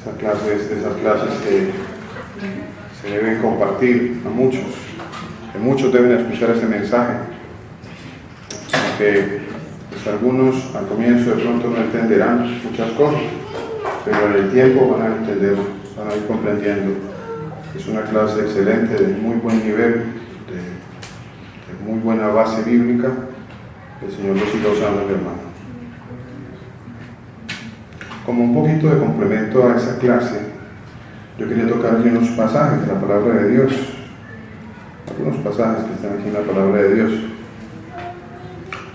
Esas clases que se deben compartir a muchos, que muchos deben escuchar ese mensaje, porque pues, algunos al comienzo de pronto no entenderán muchas cosas, pero en el tiempo van a entender, van a ir comprendiendo. Es una clase excelente, de muy buen nivel, de muy buena base bíblica. El Señor los siga usando, mi hermano. Como un poquito de complemento a esa clase, yo quería tocar aquí unos pasajes de la palabra de Dios, algunos pasajes que están aquí en la palabra de Dios.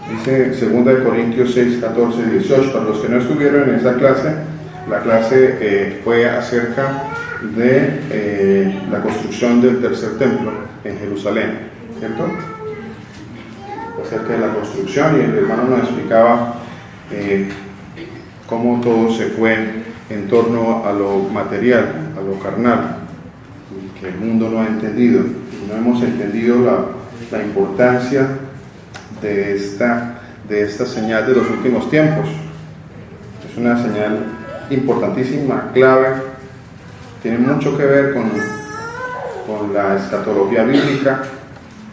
Dice 2 Corintios 6, 14, 18. Para los que no estuvieron en esa clase, la clase fue acerca de la construcción del tercer templo en Jerusalén, ¿cierto? Acerca de la construcción, y el hermano nos explicaba cómo todo se fue en torno a lo material, a lo carnal, que el mundo no ha entendido. No hemos entendido la importancia de esta señal de los últimos tiempos. Es una señal importantísima, clave, tiene mucho que ver con la escatología bíblica,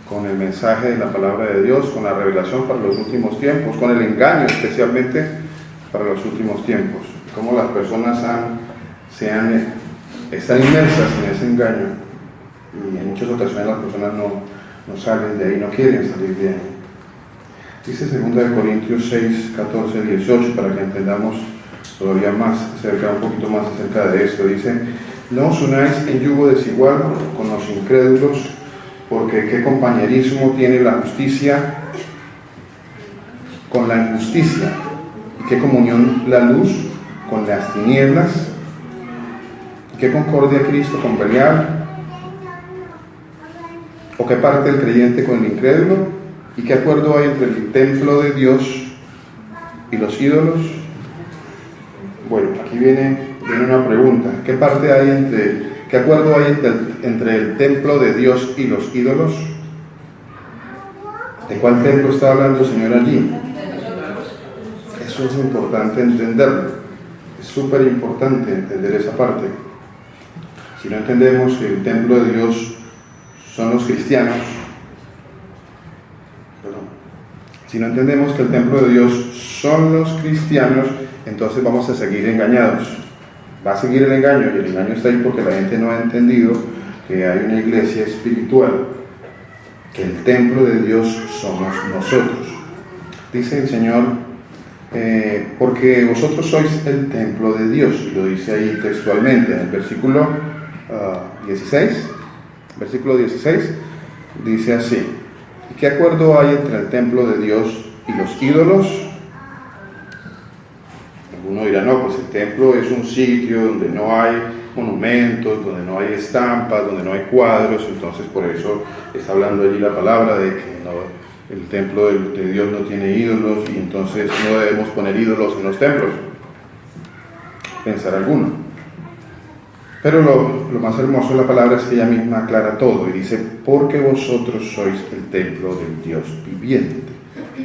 con el mensaje de la palabra de Dios, con la revelación para los últimos tiempos, con el engaño especialmente para los últimos tiempos, cómo las personas están inmersas en ese engaño, y en muchas ocasiones las personas no salen de ahí, no quieren salir de ahí. Dice 2 Corintios 6, 14, 18, para que entendamos todavía más, un poquito más acerca de esto. Dice: no os unáis en yugo desigual con los incrédulos, porque qué compañerismo tiene la justicia con la injusticia, y qué comunión la luz con las tinieblas, y qué concordia Cristo con Belial, o qué parte el creyente con el incrédulo, y qué acuerdo hay entre el templo de Dios y los ídolos. Bueno, aquí viene una pregunta: ¿qué acuerdo hay entre el templo de Dios y los ídolos? ¿De cuál templo está hablando el Señor allí? Eso es importante entenderlo, es súper importante entender esa parte. Si no entendemos que el templo de Dios son los cristianos, si no entendemos que el templo de Dios son los cristianos, entonces vamos a seguir engañados. Va a seguir el engaño, y el engaño está ahí porque la gente no ha entendido que hay una iglesia espiritual, que el templo de Dios somos nosotros. Dice el Señor, porque vosotros sois el templo de Dios, y lo dice ahí textualmente en el versículo 16. Versículo 16 dice así: ¿y qué acuerdo hay entre el templo de Dios y los ídolos? Uno dirá: no, pues el templo es un sitio donde no hay monumentos, donde no hay estampas, donde no hay cuadros, entonces por eso está hablando allí la palabra de que el templo de Dios no tiene ídolos, y entonces no debemos poner ídolos en los templos, pensar alguno. Pero lo más hermoso de la palabra es que ella misma aclara todo, y dice: porque vosotros sois el templo del Dios viviente.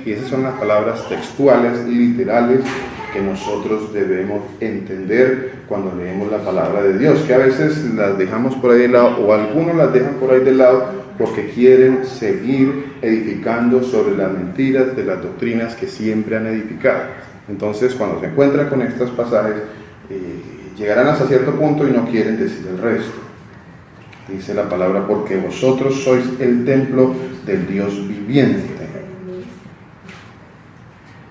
Y esas son las palabras textuales, literales, que nosotros debemos entender cuando leemos la palabra de Dios, que a veces las dejamos por ahí de lado, o algunos las dejan por ahí de lado porque quieren seguir edificando sobre las mentiras de las doctrinas que siempre han edificado. Entonces, cuando se encuentran con estos pasajes, llegarán hasta cierto punto y no quieren decir el resto. Dice la palabra: porque vosotros sois el templo del Dios viviente.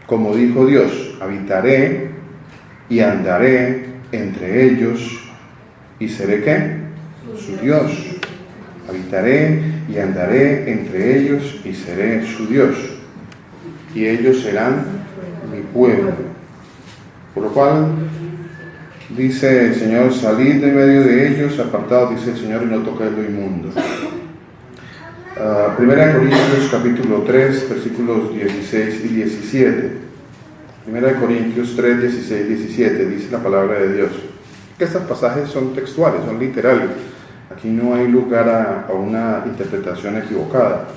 Como dijo Dios: habitaré y andaré entre ellos, y seré ¿qué? Su Dios. Habitaré y andaré entre ellos, y seré su Dios, y ellos serán mi pueblo. Por lo cual dice el Señor: salid de medio de ellos, apartados, dice el Señor, y no toquéis lo inmundo. 1 Corintios capítulo 3, versículos 16 y 17. 1 Corintios 3, 16, 17, dice la palabra de Dios. Que estos pasajes son textuales, son literales. Aquí no hay lugar a una interpretación equivocada.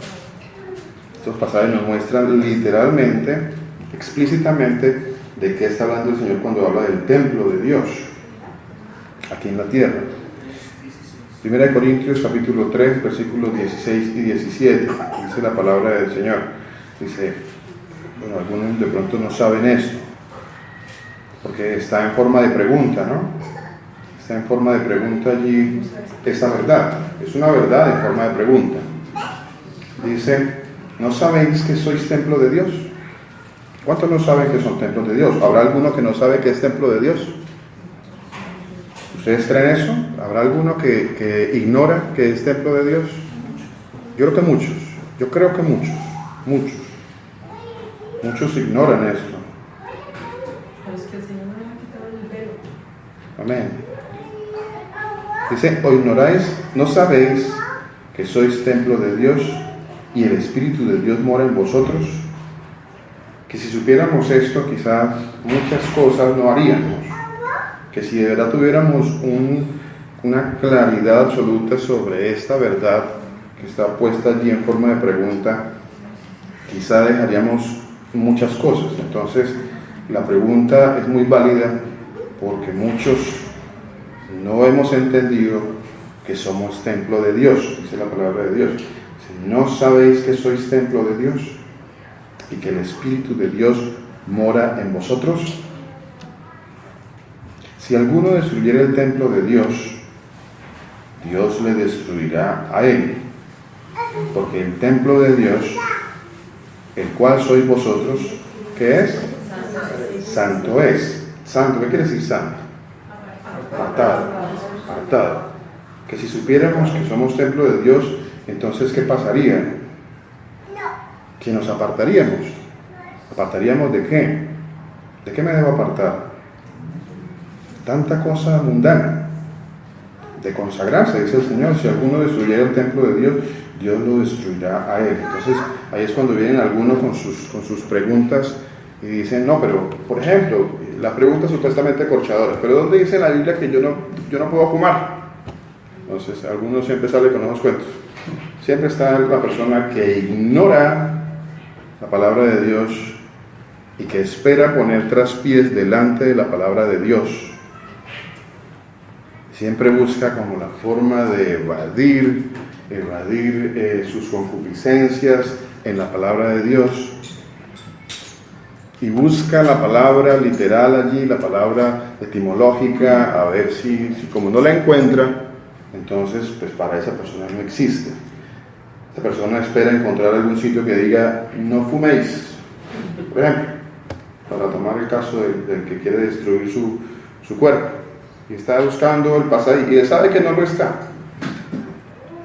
Estos pasajes nos muestran literalmente, explícitamente, de qué está hablando el Señor cuando habla del templo de Dios. aquí en la tierra. 1 Corintios capítulo 3, versículos 16 y 17, dice la palabra del Señor. Dice, bueno, algunos de pronto no saben esto, porque está en forma de pregunta, ¿no? Está en forma de pregunta allí esta verdad. Es una verdad en forma de pregunta. Dice, ¿no sabéis que sois templo de Dios? ¿Cuántos no saben que son templos de Dios? ¿Habrá alguno que no sabe que es templo de Dios? ¿Ustedes creen eso? ¿Habrá alguno que ignora que es templo de Dios? Yo creo que muchos. Yo creo que muchos. Muchos ignoran esto. Pero es que el Señor no le ha quitado el velo. Amén. Dice, ¿o ignoráis, no sabéis que sois templo de Dios y el Espíritu de Dios mora en vosotros? Que si supiéramos esto, quizás muchas cosas no haríamos. Que si de verdad tuviéramos una claridad absoluta sobre esta verdad que está puesta allí en forma de pregunta, quizá dejaríamos muchas cosas. Entonces, la pregunta es muy válida porque muchos no hemos entendido que somos templo de Dios, dice la palabra de Dios. Si no sabéis que sois templo de Dios y que el Espíritu de Dios mora en vosotros. Si alguno destruyera el templo de Dios, Dios le destruirá a él, porque el templo de Dios, el cual sois vosotros, ¿qué es? Santo es. Santo, ¿qué quiere decir santo? Apartado. Que si supiéramos que somos templo de Dios, entonces ¿qué pasaría? Que nos apartaríamos. ¿Apartaríamos de qué? ¿De qué me debo apartar? Tanta cosa mundana, de consagrarse, dice el Señor. Si alguno destruyera el templo de Dios, Dios lo destruirá a él. Entonces ahí es cuando vienen algunos con sus preguntas y dicen, no, pero por ejemplo, la pregunta supuestamente corchadora, pero ¿dónde dice en la Biblia que yo no puedo fumar? Entonces algunos siempre salen con esos cuentos. Siempre está la persona que ignora la palabra de Dios y que espera poner traspiés delante de la palabra de Dios. Siempre busca como la forma de evadir sus concupiscencias en la palabra de Dios. Y busca la palabra literal allí, la palabra etimológica, a ver si como no la encuentra, entonces pues para esa persona no existe. Esa persona espera encontrar algún sitio que diga, no fuméis, por ejemplo, para tomar el caso del que quiere destruir su cuerpo. Y está buscando el pasaje y él sabe que no lo está.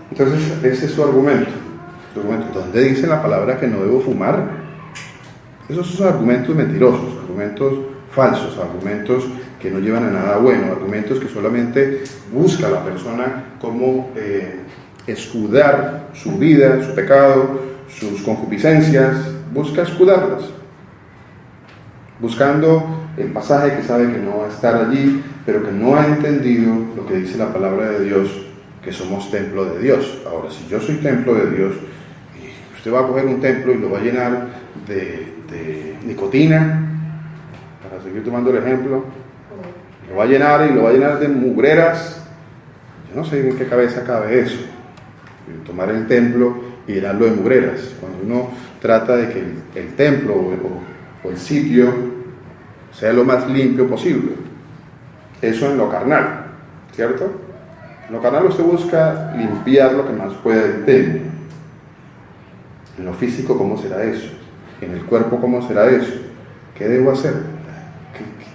Entonces ese es su argumento. ¿Dónde dice la palabra que no debo fumar? Esos son argumentos mentirosos, argumentos falsos, argumentos que no llevan a nada bueno, argumentos que solamente busca la persona cómo escudar su vida, su pecado, sus concupiscencias, busca escudarlas, buscando el pasaje que sabe que no va a estar allí, pero que no ha entendido lo que dice la palabra de Dios, que somos templo de Dios. Ahora, si yo soy templo de Dios, y usted va a coger un templo y lo va a llenar de nicotina, para seguir tomando el ejemplo, lo va a llenar de mugreras, yo no sé en qué cabeza cabe eso, tomar el templo y llenarlo de mugreras, cuando uno trata de que el templo o el sitio sea lo más limpio posible. Eso en lo carnal, ¿cierto? En lo carnal usted busca limpiar lo que más pueda del templo. En lo físico, ¿cómo será eso? En el cuerpo, ¿cómo será eso? ¿Qué debo hacer?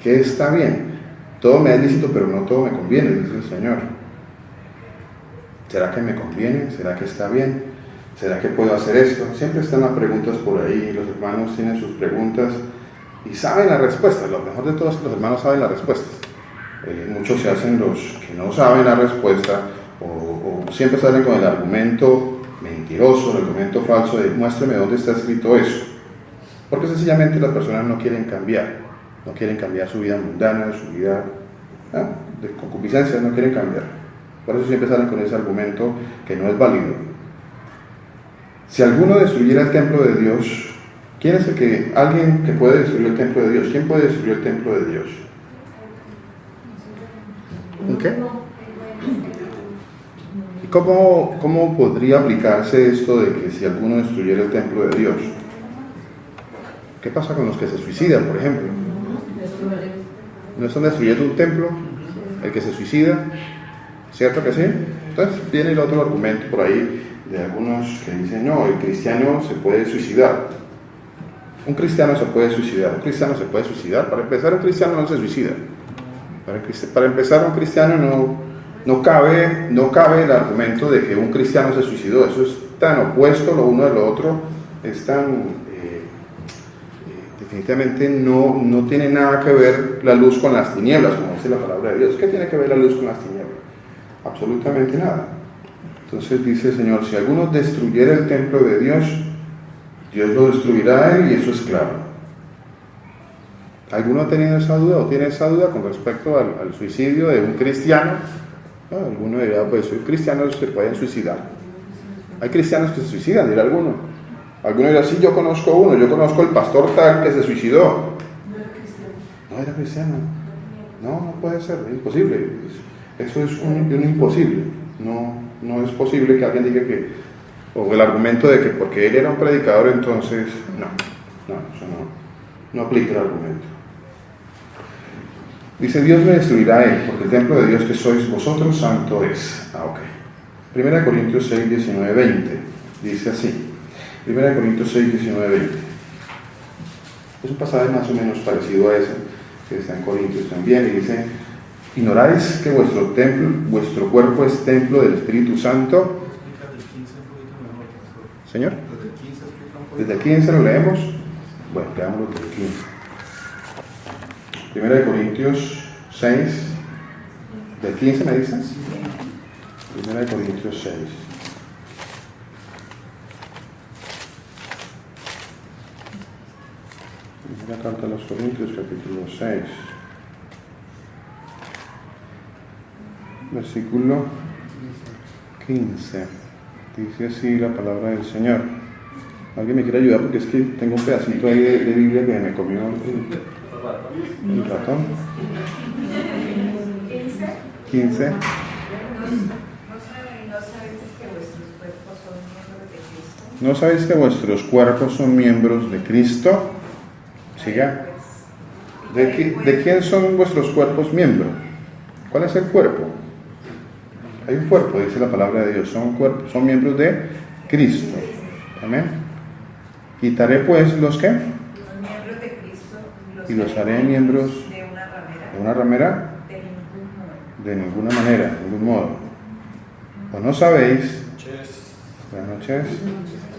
¿Qué está bien? Todo me es lícito, pero no todo me conviene, dice el Señor. ¿Será que me conviene? ¿Será que está bien? ¿Será que puedo hacer esto? Siempre están las preguntas por ahí, los hermanos tienen sus preguntas y saben la respuesta. Lo mejor de todo es que los hermanos saben la respuesta. Muchos se hacen los que no saben la respuesta o siempre salen con el argumento mentiroso, el argumento falso de muéstrame dónde está escrito eso. Porque sencillamente las personas no quieren cambiar su vida mundana, su vida de concupiscencia, no quieren cambiar. Por eso siempre salen con ese argumento que no es válido. Si alguno destruyera el templo de Dios, ¿quién es alguien que puede destruir el templo de Dios? ¿Quién puede destruir el templo de Dios? ¿En qué? ¿Cómo podría aplicarse esto de que si alguno destruyera el templo de Dios? ¿Qué pasa con los que se suicidan, por ejemplo? ¿No están destruyendo un templo? El que se suicida, ¿cierto que sí? Entonces viene el otro argumento por ahí de algunos que dicen, no, el cristiano se puede suicidar. Un cristiano se puede suicidar. Un cristiano se puede suicidar. Para empezar, un cristiano no se suicida. Para empezar, un cristiano no cabe el argumento de que un cristiano se suicidó. Eso es tan opuesto lo uno de lo otro, es tan definitivamente no tiene nada que ver la luz con las tinieblas, como dice la palabra de Dios. ¿Qué tiene que ver la luz con las tinieblas? Absolutamente nada. Entonces dice el Señor, si alguno destruyera el templo de Dios, Dios lo destruirá a él, y eso es claro. ¿Alguno ha tenido esa duda o tiene esa duda con respecto al suicidio de un cristiano? Alguno dirá, pues cristianos se pueden suicidar. Hay cristianos que se suicidan, dirá alguno. Alguno dirá, sí, yo conozco el pastor tal que se suicidó. No era cristiano. No puede ser, es imposible. Eso es un imposible. No es posible que alguien diga que, o el argumento de que porque él era un predicador, entonces, eso no aplica el argumento. Dice, Dios me destruirá a él, porque el templo de Dios que sois vosotros, santo es. Ok. 1 Corintios 6, 19, 20. Dice así. 1 Corintios 6, 19, 20. Es un pasaje más o menos parecido a ese, que está en Corintios también, y dice, ¿ignoráis que vuestro cuerpo es templo del Espíritu Santo? ¿Señor? ¿Desde el 15 lo leemos? Bueno, leámoslo desde el 15. 1 Corintios 6, ¿del 15 me dices? 1 Corintios 6. Primera carta a los Corintios, capítulo 6. Versículo 15. Dice así la palabra del Señor. ¿Alguien me quiere ayudar? Porque es que tengo un pedacito ahí de Biblia que me comió el ratón. 15. ¿No sabéis que vuestros cuerpos son miembros de Cristo? Siga. ¿De quién son vuestros cuerpos miembros? ¿Cuál es el cuerpo? Hay un cuerpo, dice la palabra de Dios, son miembros de Cristo. Amén. Quitaré pues los que miembros de Cristo y los haré miembros de una ramera, de ninguna manera, de ningún modo. ¿O no sabéis? Buenas noches.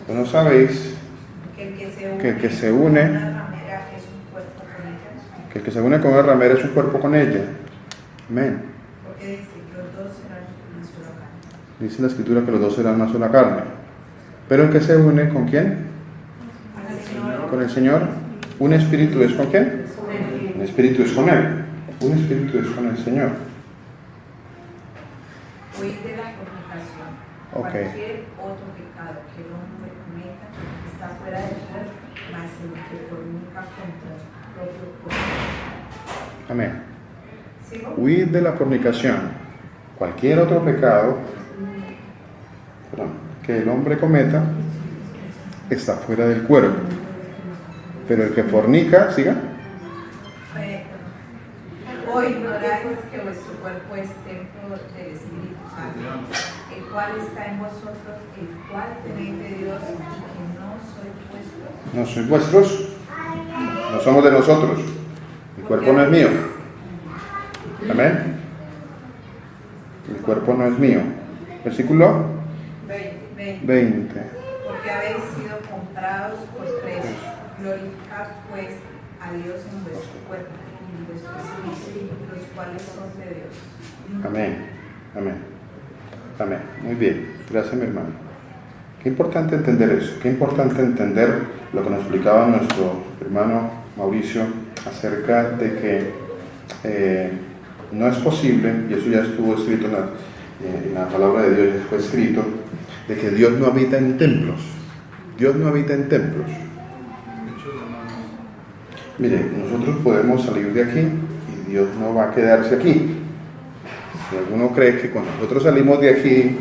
¿O no sabéis que el que se une una ramera es un cuerpo con ella? Que el que se une con una ramera es un cuerpo con ella? Amén. Porque dice que los dos serán una sola carne. Dice la Escritura que los dos serán una sola carne. ¿Pero el que se une con quién? Con el Señor. ¿Un espíritu es con quién? Un espíritu es con Él. Un espíritu es con el Señor. Huir de la fornicación. Cualquier otro pecado que el hombre cometa está fuera del cuerpo, mas el que fornica contra su propio cuerpo. Amén. ¿Sigo? Huid de la fornicación. Cualquier otro pecado que el hombre cometa está fuera del cuerpo. Pero el que fornica, siga. Hoy ignoráis que vuestro cuerpo es templo del Espíritu Santo, el cual está en vosotros, el cual tenéis de Dios y que no sois vuestros. No sois vuestros, no somos de nosotros. El cuerpo no es mío. Amén. El cuerpo no es mío. Versículo 20. Porque habéis sido comprados por precio. Glorificad pues a Dios en vuestro cuerpo y en vuestro espíritu, los cuales son de Dios. Amén. Amén. Amén. Muy bien. Gracias, mi hermano. Qué importante entender eso. Qué importante entender lo que nos explicaba nuestro hermano Mauricio acerca de que no es posible, y eso ya estuvo escrito en la palabra de Dios, ya fue escrito, de que Dios no habita en templos. Dios no habita en templos. Mire, nosotros podemos salir de aquí y Dios no va a quedarse aquí. Si alguno cree que cuando nosotros salimos de aquí,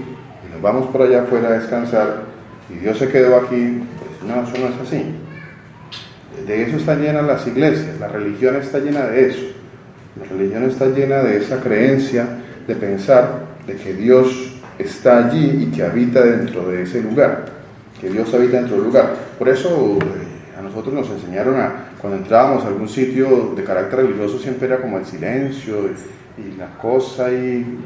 nos vamos por allá afuera a descansar y Dios se quedó aquí, pues no, eso no es así. De eso está llena las iglesias, la religión está llena de eso. La religión está llena de esa creencia de pensar de que Dios está allí y que habita dentro de ese lugar, que Dios habita dentro del lugar. Por eso a nosotros nos enseñaron cuando entrábamos a algún sitio de carácter religioso siempre era como el silencio y la cosa ahí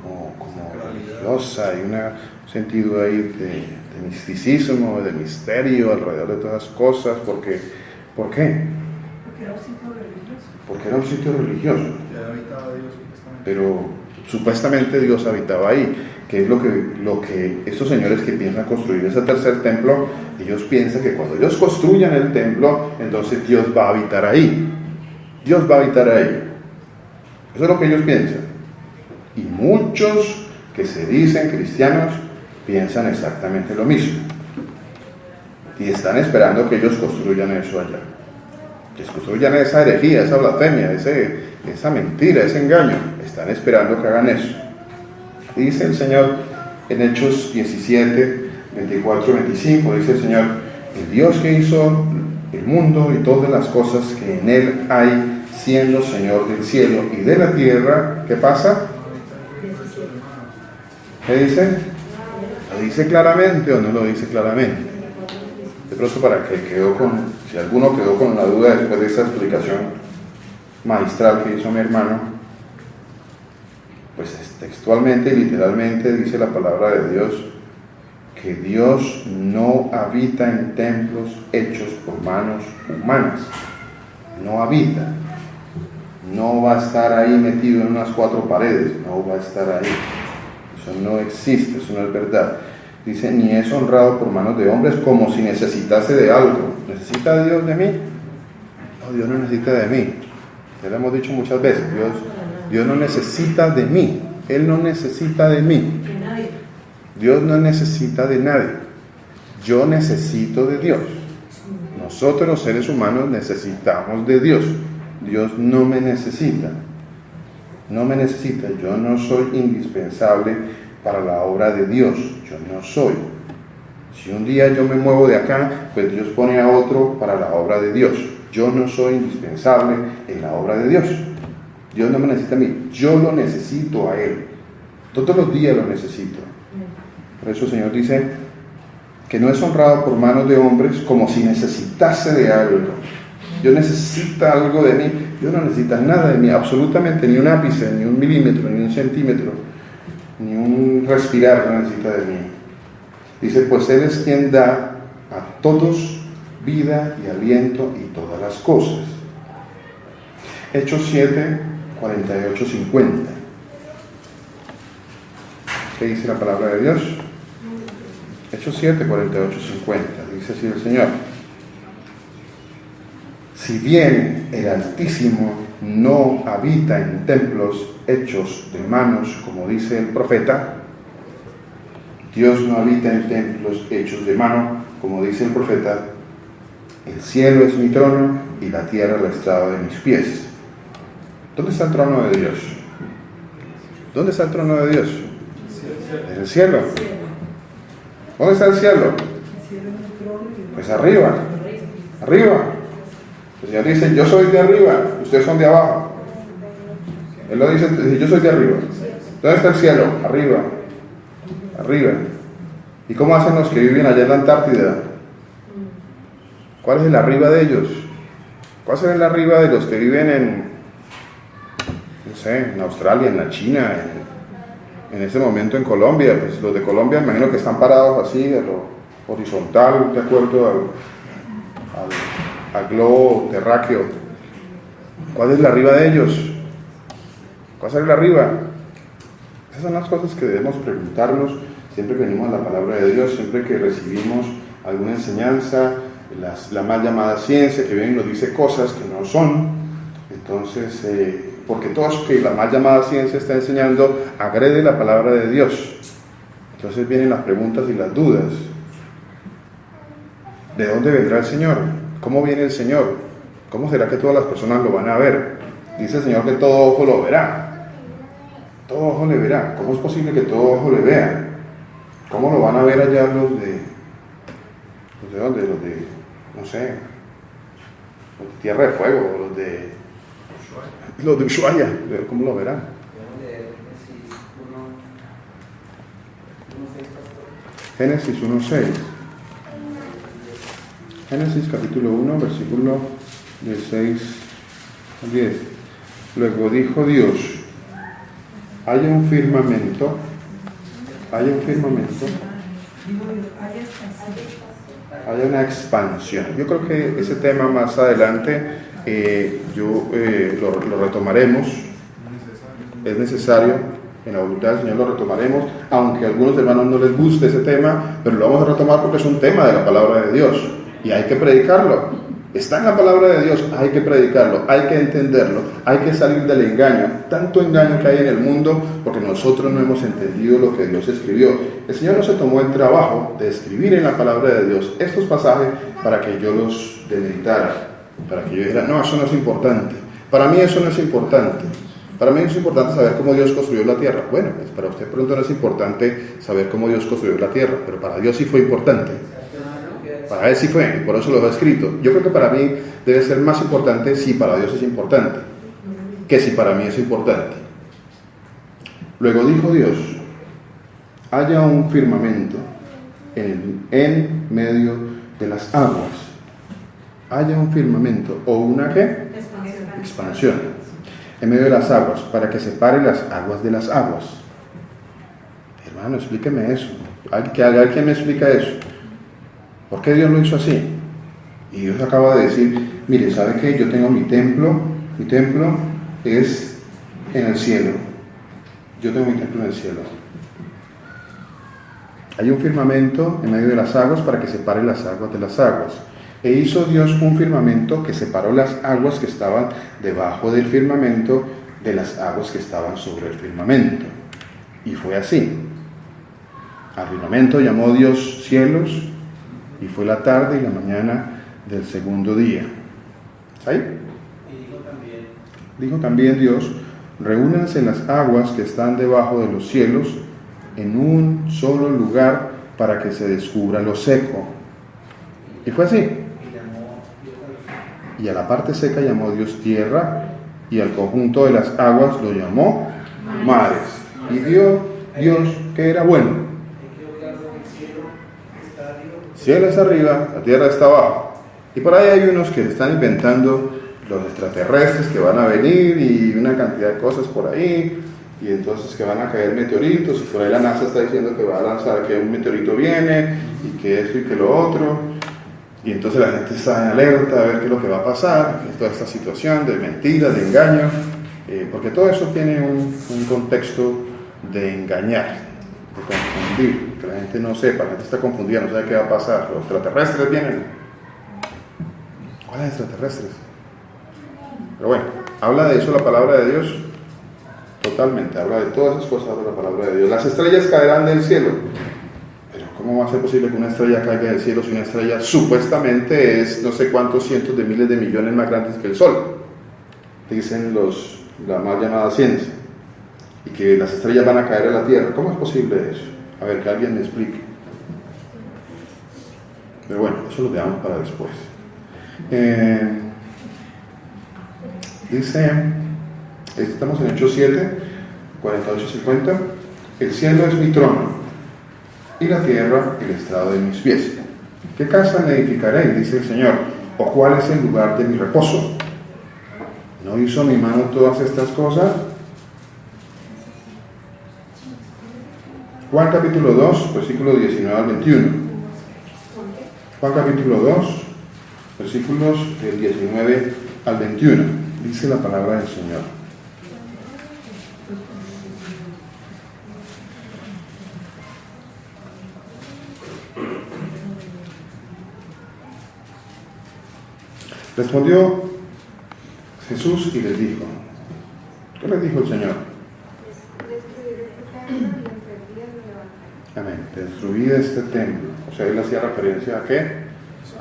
como religiosa y un sentido ahí de misticismo, de misterio alrededor de todas las cosas. ¿Por qué? Porque era un sitio religioso. Porque era un sitio religioso. Ya habitaba Dios supuestamente. Pero supuestamente Dios habitaba ahí, que es lo que estos señores que piensan construir ese tercer templo, ellos piensan que cuando ellos construyan el templo, entonces Dios va a habitar ahí. Dios va a habitar ahí. Eso es lo que ellos piensan. Y muchos que se dicen cristianos piensan exactamente lo mismo. Y están esperando que ellos construyan eso allá. Que construyan esa herejía, esa blasfemia, esa mentira, ese engaño. Están esperando que hagan eso. Dice el Señor en Hechos 17, 24 y 25, dice el Señor, el Dios que hizo el mundo y todas las cosas que en él hay, siendo Señor del cielo y de la tierra, ¿qué pasa? ¿Qué dice? ¿Lo dice claramente o no lo dice claramente? De pronto para que si alguno quedó con la duda después de esta explicación magistral que hizo mi hermano, pues textualmente y literalmente dice la palabra de Dios que Dios no habita en templos hechos por manos humanas. No habita. No va a estar ahí metido en unas cuatro paredes. No va a estar ahí. Eso no existe, eso no es verdad. Dice, ni es honrado por manos de hombres como si necesitase de algo. ¿Necesita Dios de mí? No, Dios no necesita de mí. Ya lo hemos dicho muchas veces. Dios no necesita de mí. Él no necesita de mí. Dios no necesita de nadie. Yo necesito de Dios. Nosotros los seres humanos necesitamos de Dios. Dios no me necesita. No me necesita. Yo no soy indispensable para la obra de Dios. Yo no soy. Si un día yo me muevo de acá, pues Dios pone a otro para la obra de Dios. Yo no soy indispensable en la obra de Dios. Dios no me necesita a mí. Yo lo necesito a Él. Todos los días lo necesito. Por eso el Señor dice que no es honrado por manos de hombres como si necesitase de algo. Dios necesita algo de mí. Dios no necesita nada de mí, absolutamente, ni un ápice, ni un milímetro, ni un centímetro, ni un respirar no necesita de mí. Dice, pues Él es quien da a todos vida y aliento y todas las cosas. Hechos 7, 48, 50. ¿Qué dice la palabra de Dios? Hechos 7, 48, 50. Dice así el Señor. Si bien el Altísimo no habita en templos hechos de manos, como dice el profeta, Dios no habita en templos hechos de mano, como dice el profeta, el cielo es mi trono y la tierra el estrado de mis pies. ¿Dónde está el trono de Dios? ¿Dónde está el trono de Dios? En el cielo. ¿Dónde está el cielo? Pues arriba. Arriba. El Señor dice, yo soy de arriba, ustedes son de abajo. Él lo dice, yo soy de arriba. ¿Dónde está el cielo? Arriba. Arriba. ¿Y cómo hacen los que viven allá en la Antártida? ¿Cuál es el arriba de ellos? ¿Cuál es el arriba de los que viven en Australia, en la China, en este momento en Colombia? Pues los de Colombia imagino que están parados así, de lo horizontal, de acuerdo al globo terráqueo. ¿Cuál es la arriba de ellos? ¿Cuál es la arriba? Esas son las cosas que debemos preguntarnos siempre que venimos a la palabra de Dios, siempre que recibimos alguna enseñanza, la mal llamada ciencia, que viene y nos dice cosas que no son. Entonces, porque todo eso que la mal llamada ciencia está enseñando agrede la palabra de Dios. Entonces vienen las preguntas y las dudas. ¿De dónde vendrá el Señor? ¿Cómo viene el Señor? ¿Cómo será que todas las personas lo van a ver? Dice el Señor que todo ojo lo verá. Todo ojo le verá. ¿Cómo es posible que todo ojo le vea? ¿Cómo lo van a ver allá los de dónde? No sé, los de Tierra de Fuego, los de Ushuaia, ¿cómo lo verán? Génesis 1:6. Génesis capítulo 1, versículo del 6 al 10. Luego dijo Dios, haya un firmamento, haya una expansión. Yo creo que ese tema más adelante lo retomaremos. Es necesario, en la voluntad del Señor lo retomaremos, aunque a algunos hermanos no les guste ese tema, pero lo vamos a retomar porque es un tema de la palabra de Dios y hay que predicarlo. Está en la palabra de Dios, hay que predicarlo, hay que entenderlo, hay que salir del engaño, tanto engaño que hay en el mundo porque nosotros no hemos entendido lo que Dios escribió. El Señor no se tomó el trabajo de escribir en la palabra de Dios estos pasajes para que yo los demeritara, para que yo dijera, no, eso no es importante. Para mí eso no es importante. Para mí es importante saber cómo Dios construyó la tierra. Bueno, pues para usted pronto no es importante saber cómo Dios construyó la tierra, pero para Dios sí fue importante. Para Él sí fue, y por eso lo ha escrito. Yo creo que para mí debe ser más importante si para Dios es importante, que si para mí es importante. Luego dijo Dios, haya un firmamento en medio de las aguas. Haya un firmamento, o una ¿qué? Expansión. En medio de las aguas, para que separe las aguas de las aguas. Hermano, explíqueme eso. ¿Alguien me explica eso? ¿Por qué Dios lo hizo así? Y Dios acaba de decir, mire, ¿sabe qué? Yo tengo mi templo es en el cielo. Yo tengo mi templo en el cielo. Hay un firmamento en medio de las aguas para que separe las aguas de las aguas. E hizo Dios un firmamento que separó las aguas que estaban debajo del firmamento de las aguas que estaban sobre el firmamento. Y fue así. Al firmamento llamó Dios cielos, y fue la tarde y la mañana del segundo día. ¿Ahí? Dijo también Dios, reúnanse las aguas que están debajo de los cielos en un solo lugar para que se descubra lo seco. Y fue así. Y a la parte seca llamó Dios tierra, y al conjunto de las aguas lo llamó mares. Y vio Dios que era bueno. El cielo está arriba, la tierra está abajo. Y por ahí hay unos que están inventando los extraterrestres que van a venir y una cantidad de cosas por ahí, y entonces que van a caer meteoritos, y por ahí la NASA está diciendo que va a lanzar, que un meteorito viene, y que esto y que lo otro, y entonces la gente está en alerta a ver qué es lo que va a pasar, toda esta situación de mentiras, de engaño, porque todo eso tiene un contexto de engañar, de confundir, que la gente no sepa, la gente está confundida, no sabe qué va a pasar. Los extraterrestres vienen. ¿Cuáles extraterrestres? Pero bueno, habla de eso la palabra de Dios, totalmente, habla de todas esas cosas, habla la palabra de Dios. Las estrellas caerán del cielo, pero ¿cómo va a ser posible que una estrella caiga del cielo si una estrella supuestamente es no sé cuántos cientos de miles de millones más grandes que el Sol? Dicen la mal llamada ciencia. Y que las estrellas van a caer a la tierra. ¿Cómo es posible eso? A ver, que alguien me explique. Pero bueno, eso lo dejamos para después. Dice, estamos en Hechos 7, 48-50. El cielo es mi trono, y la tierra el estrado de mis pies. ¿Qué casa me edificaré? Dice el Señor. ¿O cuál es el lugar de mi reposo? ¿No hizo mi mano todas estas cosas? Juan capítulo 2, versículos 19 al 21. Juan capítulo 2, versículos del 19 al 21. Dice la palabra del Señor. Respondió Jesús y les dijo, ¿qué les dijo el Señor? Amén. Destruir este templo. O sea, él hacía referencia a ¿qué?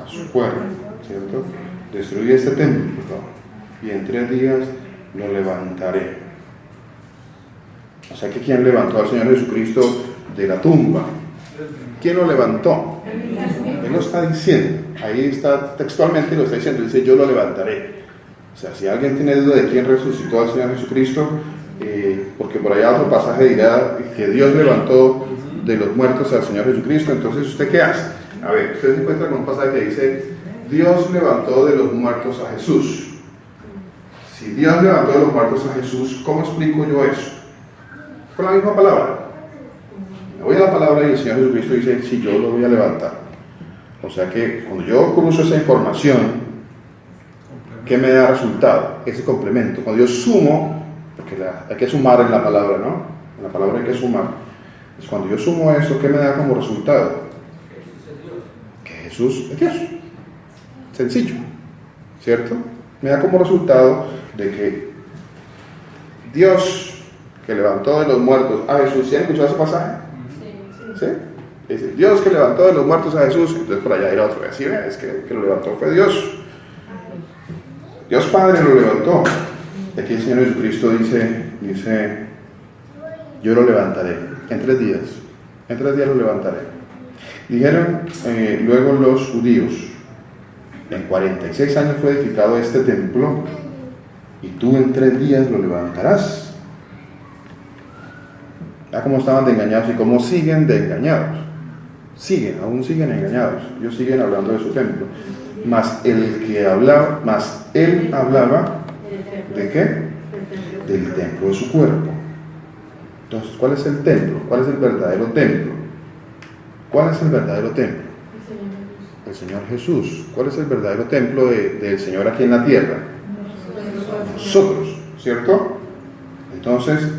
A su cuerpo, ¿cierto? Destruir este templo, y en 3 días lo levantaré. O sea, que ¿quién levantó al Señor Jesucristo de la tumba? ¿Quién lo levantó? Él lo está diciendo. Ahí está textualmente, lo está diciendo. Dice, yo lo levantaré. O sea, si alguien tiene duda de quién resucitó al Señor Jesucristo, porque por allá otro pasaje dirá que Dios levantó de los muertos al Señor Jesucristo, entonces ¿usted qué hace? A ver, usted se encuentra con un pasaje que dice, Dios levantó de los muertos a Jesús. Si Dios levantó de los muertos a Jesús, ¿cómo explico yo eso? Con la misma palabra. Me voy a la palabra y el Señor Jesucristo dice, sí, yo lo voy a levantar. O sea que cuando yo cruzo esa información, ¿qué me da resultado? Ese complemento. Cuando yo sumo, porque hay que sumar en la palabra, ¿no? En la palabra hay que sumar. Pues cuando yo sumo eso, ¿qué me da como resultado? Que Jesús es Dios. Sencillo, ¿cierto? Me da como resultado de que Dios, que levantó de los muertos a Jesús, ¿sí han escuchado ese pasaje? ¿Sí? Dice, Dios que levantó de los muertos a Jesús, entonces por allá era otro, así es que lo levantó fue Dios. Dios Padre lo levantó. Y aquí el Señor Jesucristo dice, yo lo levantaré en 3 días. En 3 días lo levantaré. Dijeron luego los judíos, en 46 años fue edificado este templo, y tú en 3 días lo levantarás. Ya como estaban de engañados y cómo siguen de engañados. Aún siguen engañados. Ellos siguen hablando de su templo. Él hablaba ¿de qué? Del templo de su cuerpo. Entonces, ¿cuál es el templo? ¿Cuál es el verdadero templo? ¿Cuál es el verdadero templo? El Señor Jesús. ¿Cuál es el verdadero templo del Señor aquí en la tierra? Nosotros, ¿cierto? Entonces,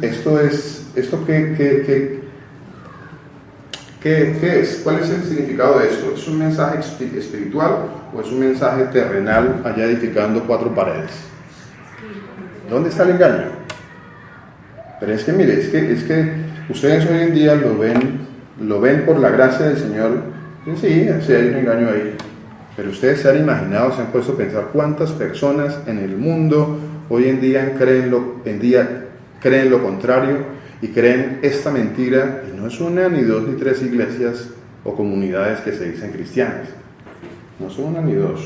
¿qué es? ¿Cuál es el significado de esto? ¿Es un mensaje espiritual o es un mensaje terrenal allá edificando 4 paredes? ¿Dónde está el engaño? Pero es que mire, es que ustedes hoy en día lo ven por la gracia del Señor. Sí, hay un engaño ahí. Pero ustedes se han imaginado, se han puesto a pensar cuántas personas en el mundo hoy en día creen lo contrario y creen esta mentira, y no es una, ni 2, ni 3 iglesias o comunidades que se dicen cristianas. No son 1 ni 2.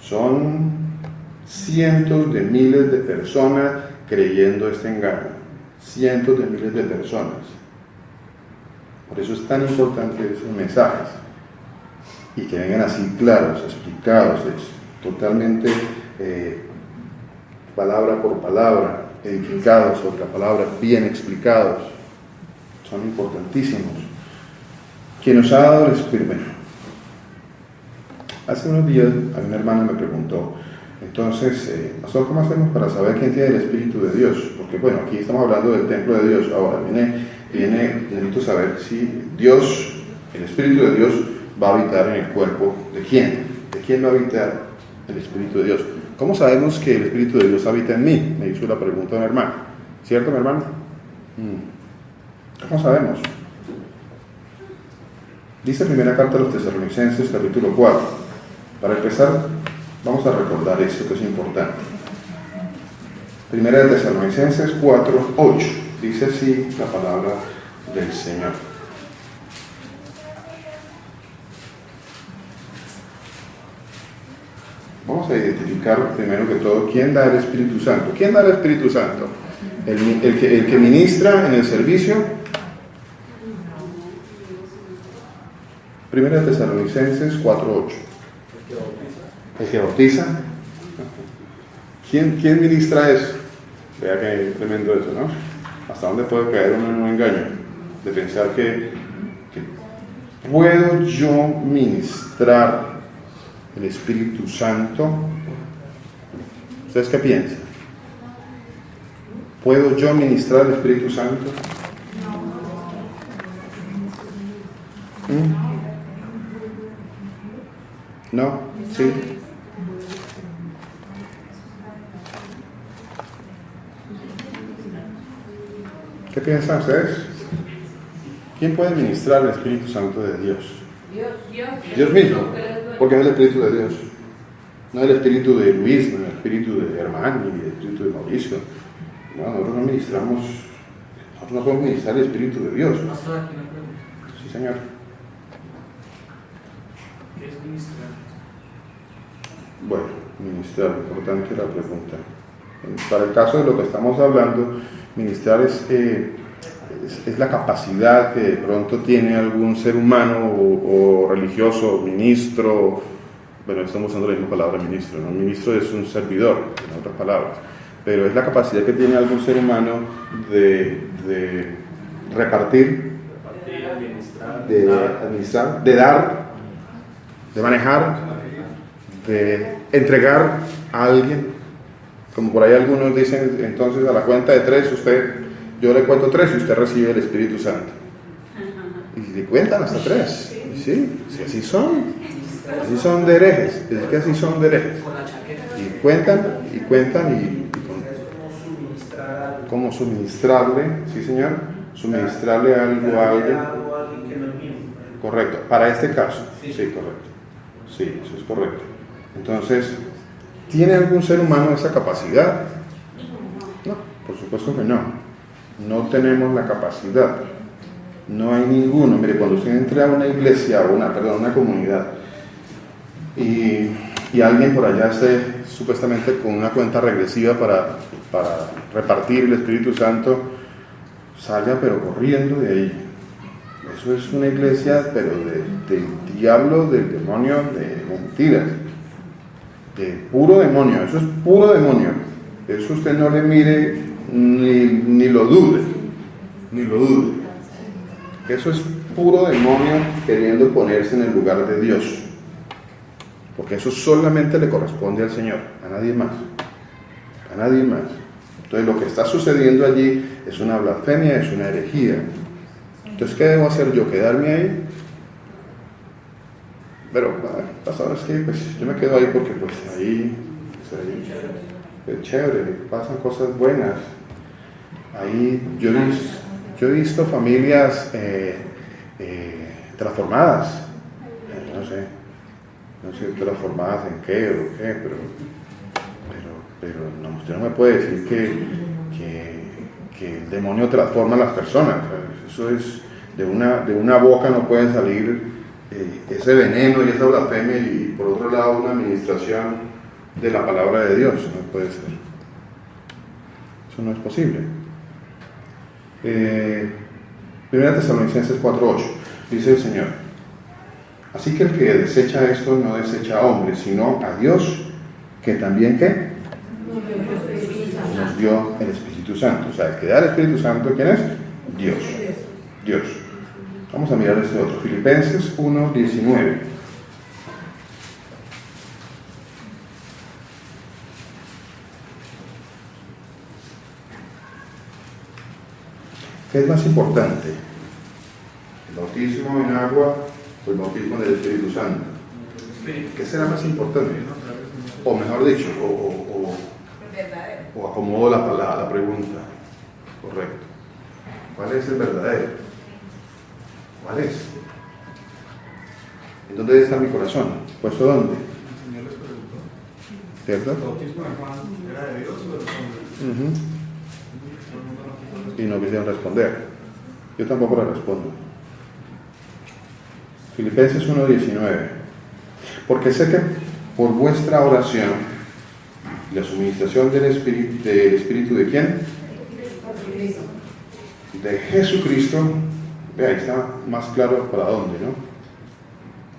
Son cientos de miles de personas creyendo este engaño. Cientos de miles de personas. Por eso es tan importante esos mensajes. Y que vengan así claros, explicados, totalmente palabra por palabra, edificados sobre la palabra, bien explicados. Son importantísimos. Quien nos ha dado el Espíritu. Hace unos días una hermana me preguntó, entonces, ¿nosotros cómo hacemos para saber quién tiene el Espíritu de Dios? Porque bueno, aquí estamos hablando del templo de Dios. Ahora necesito saber si Dios, el Espíritu de Dios, va a habitar en el cuerpo de quién. ¿De quién va a habitar el Espíritu de Dios? ¿Cómo sabemos que el Espíritu de Dios habita en mí? Me hizo la pregunta mi hermano. ¿Cierto, mi hermano? ¿Cómo sabemos? Dice primera carta a los Tesalonicenses, capítulo 4. Para empezar, vamos a recordar esto que es importante. Primera de Tesalonicenses 4, 8. Dice así la palabra del Señor. Vamos a identificar primero que todo quién da el Espíritu Santo. ¿Quién da el Espíritu Santo? El que ministra en el servicio. Primera de Tesalonicenses 4, 8. El que bautiza. ¿Quién ministra eso? Vea que tremendo eso, ¿no? ¿Hasta dónde puede caer uno en un engaño? De pensar que ¿puedo yo ministrar el Espíritu Santo? ¿Ustedes qué piensan? ¿Puedo yo ministrar el Espíritu Santo? ¿No? ¿Sí? ¿Qué piensan ustedes? ¿Quién puede ministrar el Espíritu Santo de Dios? Dios mismo, porque es el Espíritu de Dios. No es el Espíritu de Luis, no es el Espíritu de Germán, ni el Espíritu de Mauricio. No, nosotros no podemos ministrar el Espíritu de Dios. señor. ¿Qué es ministrar? Bueno, ministrar, importante la pregunta. Para el caso de lo que estamos hablando, ministrar es la capacidad que de pronto tiene algún ser humano o religioso, ministro. Bueno, estamos usando la misma palabra ministro, ¿no? Ministro es un servidor, en otras palabras, pero es la capacidad que tiene algún ser humano de repartir, de administrar, de dar, de manejar, de entregar a alguien. Como por ahí algunos dicen, entonces a la cuenta de 3, yo le cuento 3 y usted recibe el Espíritu Santo. Y le cuentan hasta 3. Sí, así son de herejes, es que así son de herejes. Y cuentan y cómo suministrarle, sí señor, suministrarle algo a alguien. Correcto, para este caso, sí, correcto. Sí, eso es correcto. Entonces, ¿tiene algún ser humano esa capacidad? No, por supuesto que no. No tenemos la capacidad. No hay ninguno. Mire, cuando usted entra a una iglesia o una comunidad y alguien por allá esté supuestamente con una cuenta regresiva para repartir el Espíritu Santo, salga pero corriendo de ahí. Eso es una iglesia, pero del diablo, del demonio, de mentiras, de puro demonio. Eso es puro demonio. Eso usted no le mire ni lo dude, ni lo dude. Eso es puro demonio queriendo ponerse en el lugar de Dios, porque eso solamente le corresponde al Señor, a nadie más, a nadie más. Entonces lo que está sucediendo allí es una blasfemia, es una herejía. Entonces, ¿qué debo hacer yo? ¿Quedarme ahí? Pero, pastor, es que pues, yo me quedo ahí porque pues ahí es chévere, pasan cosas buenas. Ahí yo he visto familias transformadas, no sé transformadas en qué o qué, pero no, usted no me puede decir que el demonio transforma a las personas. Eso es, de una boca no puede salir ese veneno y esa blasfemia y por otro lado una administración de la palabra de Dios. No puede ser. Eso no es posible. Primera Tesalonicenses 4:8 dice el Señor: así que el que desecha esto no desecha a hombres, sino a Dios, que también ¿qué? Nos dio el Espíritu Santo. O sea, el que da el Espíritu Santo, ¿quién es? Dios. Vamos a mirar este otro, Filipenses 1:19. ¿Qué es más importante? ¿El bautismo en agua o el bautismo del Espíritu Santo? ¿Qué será más importante? O mejor dicho, o acomodo la pregunta. Correcto. ¿Cuál es el verdadero? ¿Cuál es? ¿En dónde está mi corazón? ¿Puesto dónde? El Señor les preguntó. ¿Cierto? ¿El bautismo de Juan era de Dios o de los hombres? Y no quisieron responder. Yo tampoco le respondo. Filipenses 1:19. Porque sé que por vuestra oración y la suministración del Espíritu ¿de quién? De Jesucristo. Vea, ahí está más claro para dónde, ¿no?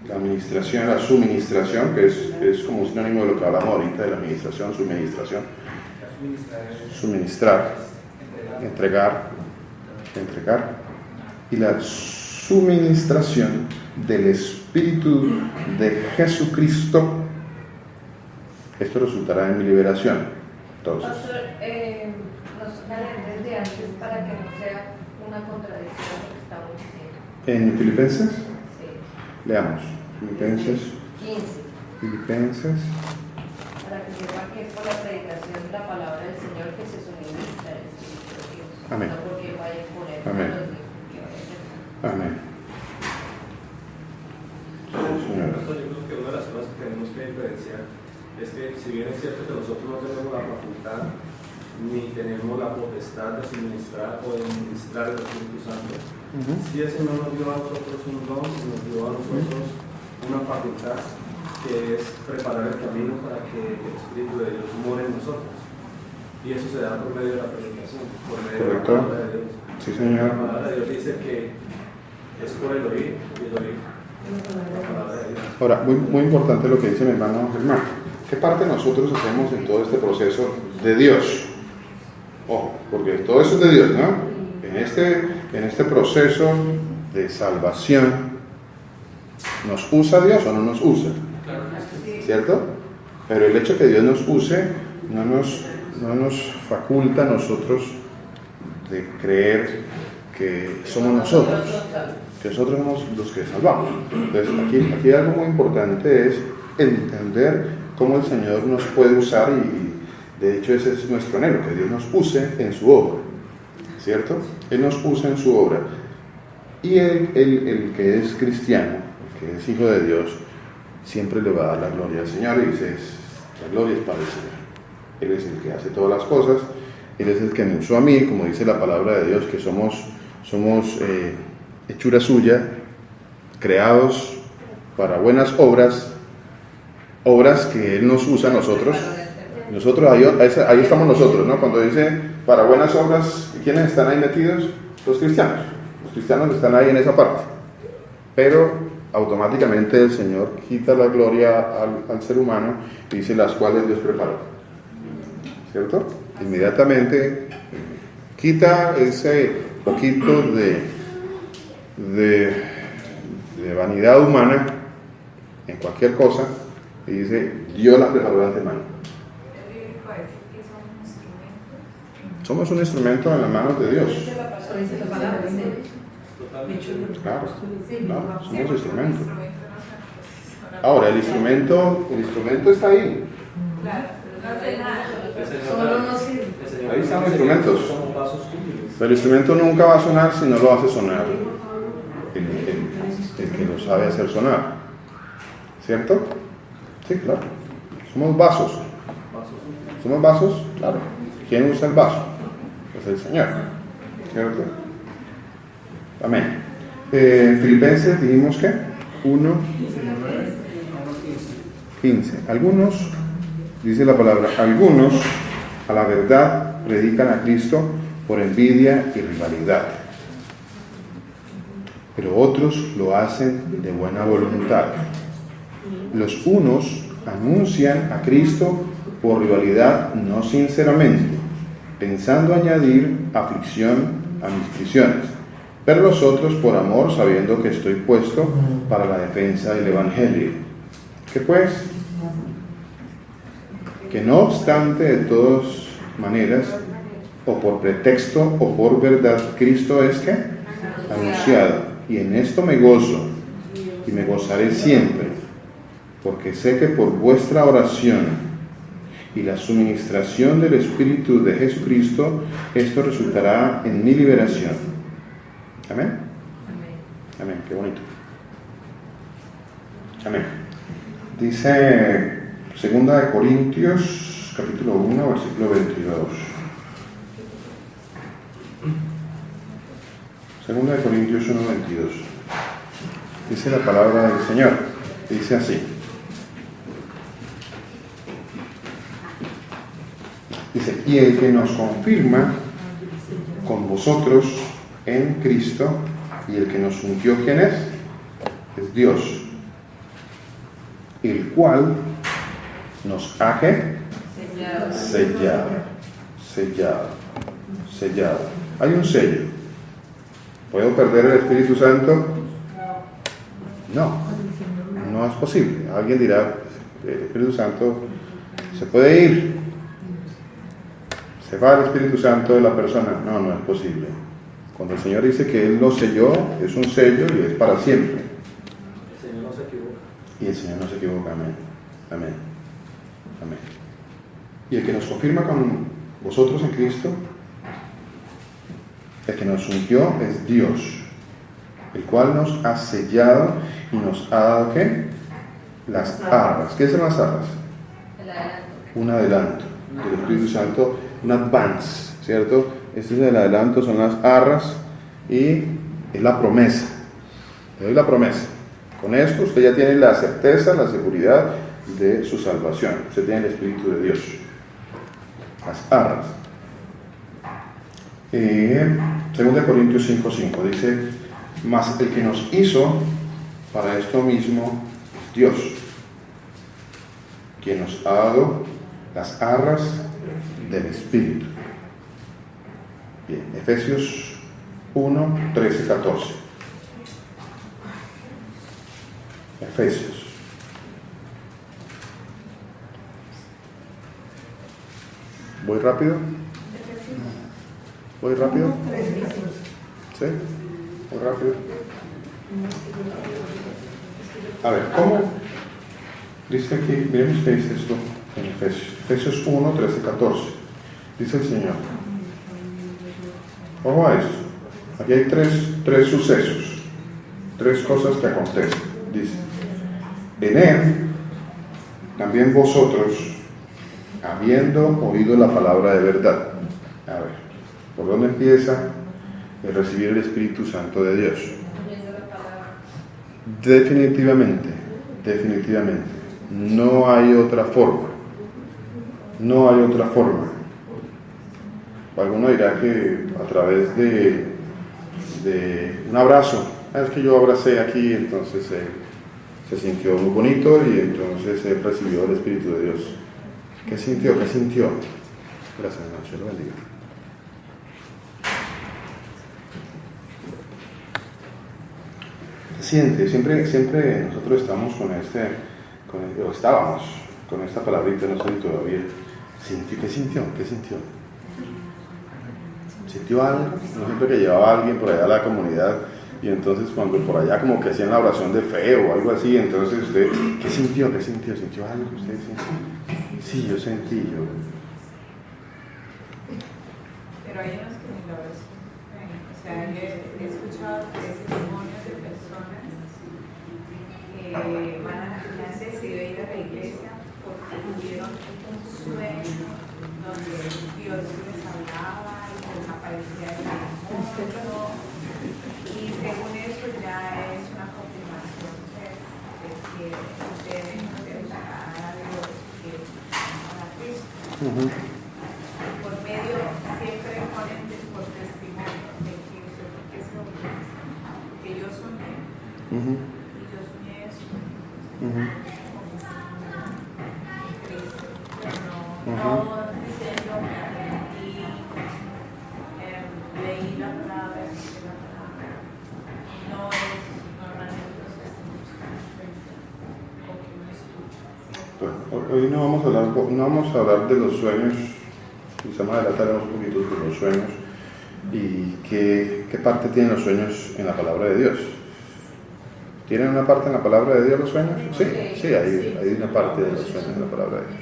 La administración, la suministración, que es como sinónimo de lo que hablamos ahorita de la administración, suministrar, entregar, y la suministración del Espíritu de Jesucristo. Esto resultará en mi liberación. Entonces, Pastor, nos toca leer desde antes para que no sea una contradicción lo que estamos diciendo. en Filipenses, Sí. leamos. Filipenses, 15. Para que sepan que es por la predicación de la palabra del Señor que se suministra el Espíritu de Dios. Amén. No porque vaya a poner Amén. los Dios que vaya a hacer. Amén. Sí, señora. Yo creo que una de las cosas que tenemos que diferenciar es que si bien es cierto que nosotros no tenemos la facultad ni tenemos la potestad de suministrar o de ministrar el Espíritu Santo, Si el Señor nos dio a nosotros un don, nos dio a nosotros una facultad que es preparar el camino para que el Espíritu de Dios more en nosotros. Y eso se da por medio de la predicación, por medio de la palabra de Dios. Sí, señor. La palabra de Dios dice que es por el oír y el oír la palabra de Dios. Ahora, muy importante lo que dice mi hermano Germán. ¿Qué parte nosotros hacemos en todo este proceso de Dios? Ojo, porque todo eso es de Dios, ¿no? En este proceso de salvación, ¿nos usa Dios o no nos usa? ¿Cierto? Pero el hecho que Dios nos use no nos faculta a nosotros de creer que somos nosotros, que nosotros somos los que salvamos. Entonces, aquí algo muy importante es entender cómo el Señor nos puede usar y de hecho ese es nuestro anhelo, que Dios nos use en su obra, ¿cierto? Él nos usa en su obra. Y el que es cristiano, el que es hijo de Dios, siempre le va a dar la gloria al Señor y dice, la gloria es para el Señor. Él es el que hace todas las cosas, Él es el que me usó a mí, como dice la palabra de Dios, que somos hechura suya, creados para buenas obras que Él nos usa a nosotros. Nosotros, ahí estamos nosotros, ¿no? Cuando dice para buenas obras, ¿quiénes están ahí metidos? Los cristianos. Los cristianos están ahí en esa parte. Pero automáticamente el Señor quita la gloria al ser humano y dice las cuales Dios preparó. ¿Cierto? Inmediatamente quita ese poquito de vanidad humana en cualquier cosa y dice, Dios la preparó de antemano. Somos un instrumento en las manos de Dios. Eso dice la palabra, Claro, somos instrumentos. Ahora, el instrumento está ahí. Ahí están los instrumentos. Pero el instrumento nunca va a sonar si no lo hace sonar el que lo sabe hacer sonar. ¿Cierto? Sí, claro. Somos vasos. ¿Somos vasos? Claro. ¿Quién usa el vaso? Pues el Señor. ¿Cierto? Amén. Filipenses dijimos que 1:15. Algunos, dice la palabra, algunos a la verdad predican a Cristo por envidia y rivalidad, pero otros lo hacen de buena voluntad. Los unos anuncian a Cristo por rivalidad no sinceramente, pensando añadir aflicción a mis prisiones, pero los otros por amor, sabiendo que estoy puesto para la defensa del Evangelio. ¿Qué pues? Que no obstante, de todas maneras, o por pretexto o por verdad, Cristo es que anunciado, y en esto me gozo y me gozaré siempre, porque sé que por vuestra oración y la suministración del Espíritu de Jesucristo, esto resultará en mi liberación. Amén. Amén, qué bonito. Amén. Dice 2 Corintios, capítulo 1, versículo 22. 2 Corintios 1, 22. Dice la palabra del Señor. Dice así. Dice, y el que nos confirma con vosotros en Cristo, y el que nos ungió, ¿quién es? Es Dios, el cual nos ha sellado. Hay un sello. ¿Puedo perder el Espíritu Santo? No es posible. Alguien dirá, el Espíritu Santo se puede ir. Se va el Espíritu Santo de la persona. No es posible. Cuando el Señor dice que Él lo selló, es un sello y es para siempre. El Señor no se equivoca. Y el Señor no se equivoca. Amén. Amén. Amén. Y el que nos confirma con vosotros en Cristo, el que nos ungió es Dios, el cual nos ha sellado y nos ha dado ¿qué? Las arras. ¿Qué son las arras? Un adelanto del Espíritu Santo, un advance, ¿cierto? Este es el adelanto, son las arras, y es la promesa. Le doy la promesa. Con esto usted ya tiene la certeza, la seguridad de su salvación. Usted tiene el Espíritu de Dios. Las arras. 2 Corintios 5:5 dice: mas el que nos hizo para esto mismo es Dios, quien nos ha dado las arras del Espíritu. Bien, Efesios 1, 13, 14. Efesios. ¿Voy rápido? ¿Voy rápido? ¿Sí? ¿Voy rápido? A ver, ¿cómo? Dice aquí, miremos qué dice esto en Efesios. Efesios 1, 13, 14. Dice el Señor. Ojo a esto. Aquí hay tres sucesos. Tres cosas que acontecen. Dice: en él, también vosotros, habiendo oído la palabra de verdad. A ver, ¿por dónde empieza el recibir el Espíritu Santo de Dios? Definitivamente. No hay otra forma. No hay otra forma. Alguno dirá que a través de un abrazo. Es que yo abracé aquí, entonces se sintió muy bonito y entonces recibió el Espíritu de Dios. ¿Qué sintió? Gracias, hermano, se lo bendiga. ¿Qué siente? Siempre nosotros estamos estábamos con esta palabrita, no sé si todavía. ¿Qué sintió? ¿Sintió algo? No siempre que llevaba a alguien por allá a la comunidad y entonces cuando por allá como que hacían la oración de fe o algo así, entonces usted, ¿qué sintió? ¿Sintió algo que usted sintió? Sí, yo sentí, Pero hay unos que ni lo ven. O sea, yo he escuchado testimonios de personas que han decidido ir a la iglesia porque tuvieron un sueño donde Dios les hablaba y les aparecía en el mundo, y según eso ya es una confirmación de que deben buscar a Dios, que a Cristo. Por medio, siempre ponen por testimonio de que es lo que yo soñé, y yo soñé eso. Cristo, no diciendo que aprendí, leí la palabra, escuché la palabra. No es normalmente los testimonios que uno escucha. Bueno, hoy no vamos a hablar de los sueños. Quizá más adelante haremos un poquito de los sueños y qué parte tienen los sueños en la palabra de Dios. ¿Tienen una parte en la palabra de Dios los sueños? Sí, hay una parte de los sueños en la palabra de Dios.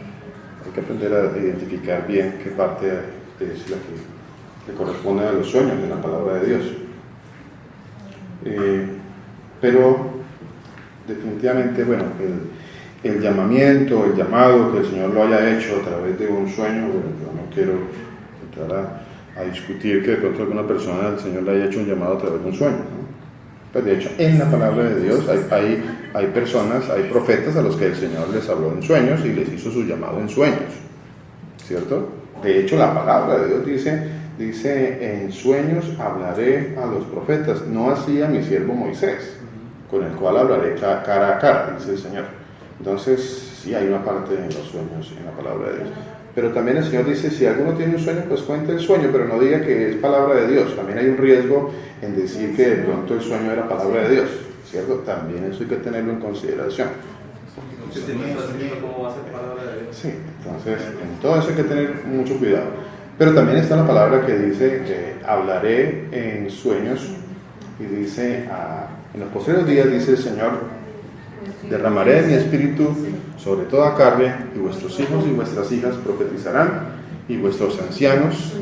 Hay que aprender a identificar bien qué parte es la que corresponde a los sueños en la palabra de Dios. Pero definitivamente, bueno, el llamamiento, el llamado que el Señor lo haya hecho a través de un sueño, bueno, yo no quiero entrar a discutir que de pronto alguna persona el Señor le haya hecho un llamado a través de un sueño, ¿no? Pues de hecho, en la palabra de Dios hay personas, hay profetas a los que el Señor les habló en sueños y les hizo su llamado en sueños, ¿cierto? De hecho, la palabra de Dios dice, en sueños hablaré a los profetas, no así a mi siervo Moisés, con el cual hablaré cara a cara, dice el Señor. Entonces, sí hay una parte en los sueños en la palabra de Dios. Pero también el Señor dice, si alguno tiene un sueño, pues cuente el sueño, pero no diga que es palabra de Dios. También hay un riesgo en decir que de pronto el sueño era palabra de Dios, ¿cierto? También eso hay que tenerlo en consideración. ¿Cómo va a ser palabra de Dios? Sí, entonces en todo eso hay que tener mucho cuidado. Pero también está la palabra que dice, hablaré en sueños, y dice, en los posteriores días, dice el Señor, derramaré mi espíritu sobre toda carne, y vuestros hijos y vuestras hijas profetizarán, y vuestros ancianos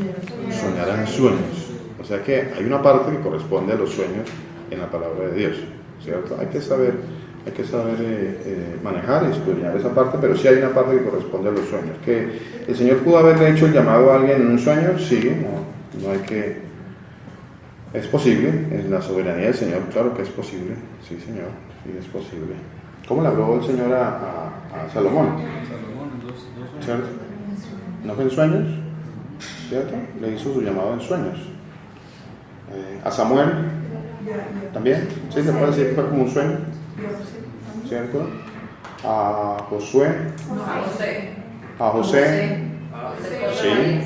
soñarán sueños. O sea que hay una parte que corresponde a los sueños en la palabra de Dios, ¿cierto? Hay que saber manejar y estudiar esa parte, pero sí hay una parte que corresponde a los sueños. ¿Que el Señor pudo haberle hecho el llamado a alguien en un sueño? Sí, no hay que Es posible, en la soberanía del Señor, claro que es posible. Sí, Señor, sí es posible. ¿Cómo le habló el Señor a Salomón? Salomón, dos sueños. ¿Cierto? ¿No fue en sueños? ¿Cierto? Le hizo su llamado en sueños. A Samuel también, sí, se puede decir que fue como un sueño, ¿cierto? A Josué, a José, sí,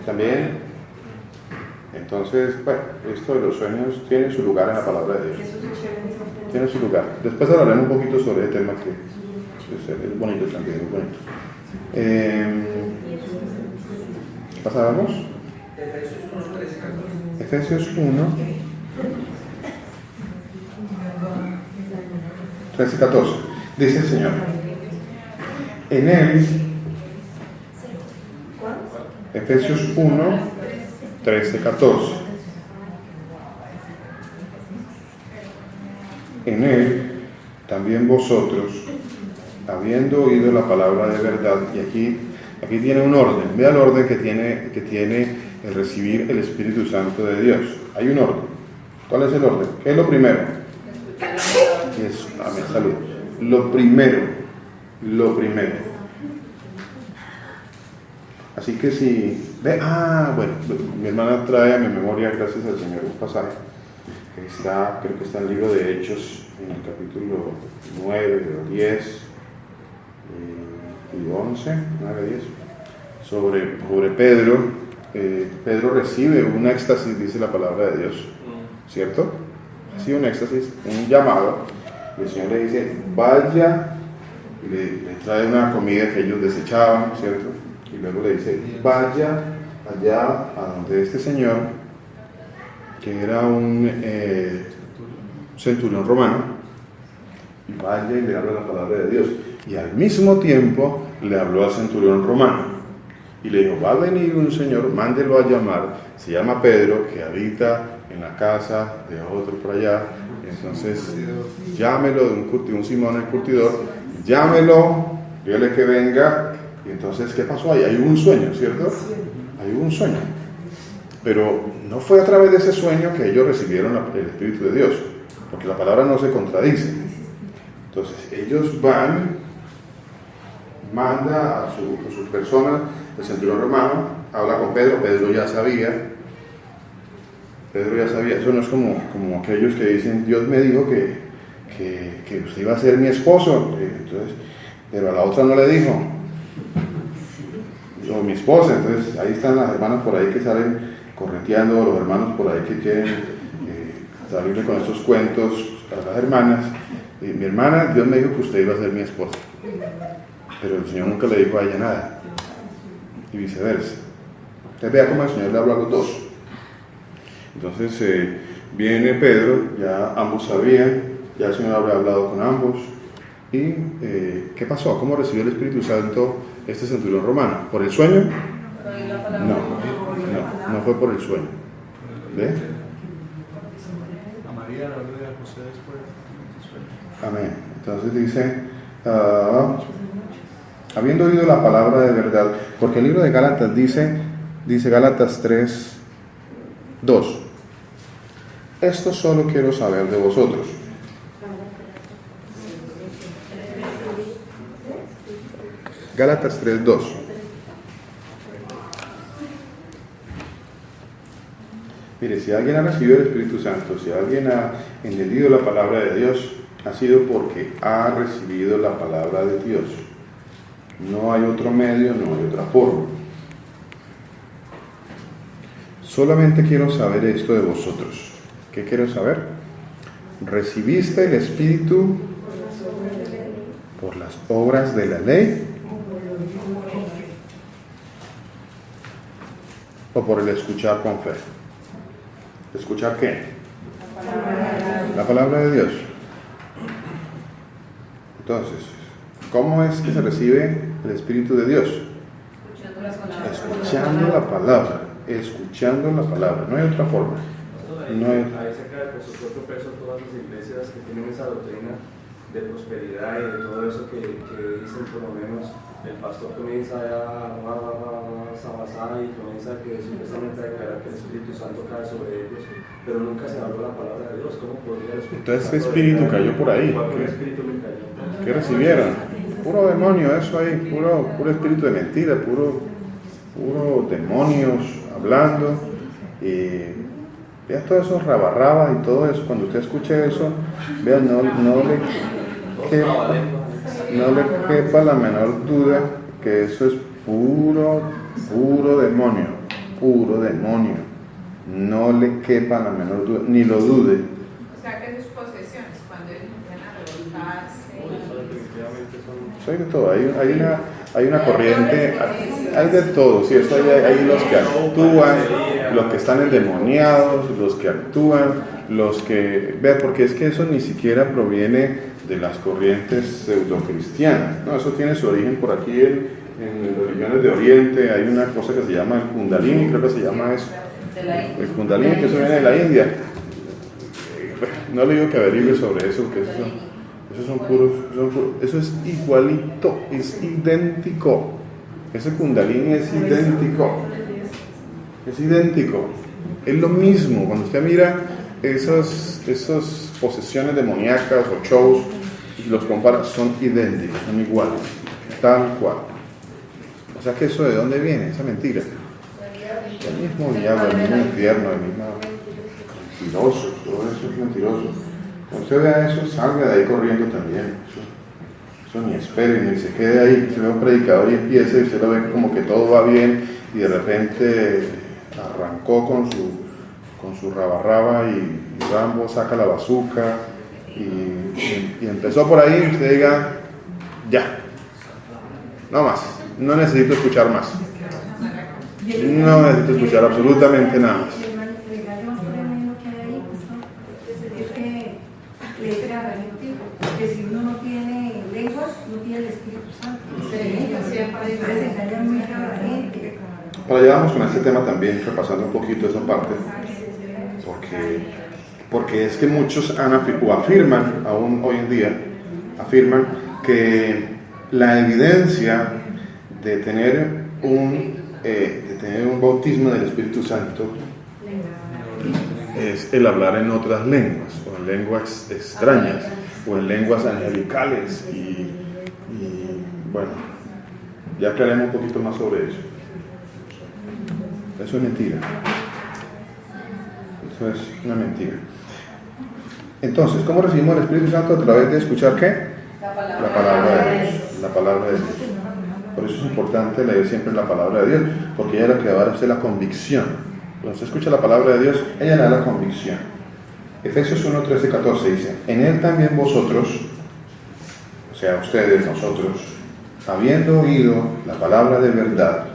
también. Entonces, bueno, esto de los sueños tiene su lugar en la palabra de Dios. Tiene su lugar. Después hablaremos un poquito sobre el tema que es bonito también, es bonito. ¿Pasábamos? Efesios 1, 13, 14. Dice el Señor: en él, Efesios 1, 13, 14. En él también vosotros, habiendo oído la palabra de verdad, y aquí tiene un orden, vea el orden que tiene el recibir el Espíritu Santo de Dios. Hay un orden. ¿Cuál es el orden? ¿Qué es lo primero? Amén, salud. Lo primero. Así que si ve, bueno, mi hermana trae a mi memoria, gracias al Señor, un pasaje que creo que está en el libro de Hechos, en el capítulo 9, 10 y 11, 9, 10, sobre Pedro. Pedro recibe un éxtasis, dice la palabra de Dios, ¿cierto? Recibe un éxtasis, un llamado, y el Señor le dice: vaya, y le trae una comida que ellos desechaban, ¿cierto? Y luego le dice: vaya allá a donde este señor, que era un centurión romano, y vaya y le habla la palabra de Dios. Y al mismo tiempo le habló al centurión romano y le dijo: va a venir un señor, mándelo a llamar, se llama Pedro, que habita en la casa de otro por allá. Entonces llámelo, de un Simón el curtidor, llámelo, dígale que venga. Y entonces, ¿qué pasó ahí? Hay un sueño, ¿cierto? Hay un sueño. Pero no fue a través de ese sueño que ellos recibieron el Espíritu de Dios, porque la palabra no se contradice. Entonces, ellos van, manda a su persona, el centurión romano, habla con Pedro. Pedro ya sabía, eso no es como aquellos que dicen: Dios me dijo que usted iba a ser mi esposo, entonces, pero a la otra no le dijo, o mi esposa. Entonces ahí están las hermanas por ahí que salen correteando, los hermanos por ahí que quieren salirle con estos cuentos a las hermanas. Mi hermana, Dios me dijo que usted iba a ser mi esposa, pero el Señor nunca le dijo a ella nada, y viceversa. Entonces vea cómo el Señor le habló a los dos. Entonces viene Pedro, ya ambos sabían, ya el Señor había hablado con ambos. ¿Y qué pasó? ¿Cómo recibió el Espíritu Santo este centurión romano? ¿Por el sueño? No fue por el sueño. ¿Ve? A María la habló a José después del sueño. Amén. Entonces dice: habiendo oído la palabra de verdad, porque el libro de Gálatas dice Gálatas 3, 2: esto solo quiero saber de vosotros. Gálatas 3, 2. Mire, si alguien ha recibido el Espíritu Santo, si alguien ha entendido la palabra de Dios, ha sido porque ha recibido la palabra de Dios. No hay otro medio, no hay otra forma. Solamente quiero saber esto de vosotros. ¿Qué quiero saber? ¿Recibiste el Espíritu por las obras de la ley o por el escuchar con fe? ¿Escuchar qué? La palabra de Dios. Entonces, ¿cómo es que se recibe el Espíritu de Dios? Escuchando la palabra. Escuchando la palabra. No hay otra forma. Ahí se cae por su propio peso todas las iglesias que tienen esa doctrina de prosperidad y de todo eso que dicen, por lo menos, el pastor comienza a basar y comienza que supuestamente a declarar que el Espíritu Santo cae sobre ellos, pero nunca se habló la palabra de Dios. ¿Cómo podría el Espíritu Entonces, ¿qué Santo espíritu declarar? cayó por ahí? ¿Cuál espíritu le cayó? ¿Qué recibieron? Puro demonio, eso ahí, puro espíritu de mentira, puro demonios hablando. Y vean todos esos rabarrabas y todo eso. Cuando usted escuche eso, vean, no le quepa la menor duda que eso es puro demonio, puro demonio. No le quepa la menor duda, ni lo dude. O sea que sus posesiones, cuando ellos empiezan a revoltarse, Hay de todo, hay una corriente, hay de todo, sí, eso hay los que actúan, los que están endemoniados, los que actúan, los que... Vea, porque es que eso ni siquiera proviene de las corrientes pseudocristianas, ¿no? Eso tiene su origen por aquí en las religiones de Oriente. Hay una cosa que se llama el Kundalini, creo que se llama eso, el Kundalini, que eso viene de la India. No le digo que averigüe sobre eso, porque eso es igualito, es idéntico. Ese Kundalini es idéntico, es lo mismo. Cuando usted mira esas posesiones demoníacas o shows y los compara, son idénticos, son iguales, tal cual. O sea que eso, ¿de dónde viene? Esa mentira. El mismo diablo, el mismo infierno, el mismo mentiroso, todo eso es mentiroso. Cuando usted vea eso, salga de ahí corriendo también. Eso ni espere, ni se quede ahí. Se ve un predicador y empieza y usted lo ve como que todo va bien y de repente arrancó con su rabarraba y Rambo saca la bazuca y empezó por ahí y usted diga, ya, no más, no necesito escuchar más. No necesito escuchar absolutamente nada más. Que si uno no tiene lenguas, no tiene el Espíritu Santo. Entonces engañan muy a la gente. Ahora ya vamos con este tema también, repasando un poquito esa parte, porque es que muchos afirman, aún hoy en día, afirman que la evidencia de tener un bautismo del Espíritu Santo es el hablar en otras lenguas, o en lenguas extrañas, o en lenguas angelicales, y bueno, ya aclaremos un poquito más sobre eso. Eso es mentira. Eso es una mentira. Entonces, ¿cómo recibimos el Espíritu Santo? A través de escuchar ¿qué? La palabra de Dios. La palabra de Dios. Por eso es importante leer siempre la palabra de Dios, porque ella es la que va a dar a usted la convicción. Cuando usted escucha la palabra de Dios, ella le da la convicción. Efesios 1, 13, 14 dice: en él también vosotros, o sea, ustedes, nosotros, habiendo oído la palabra de verdad,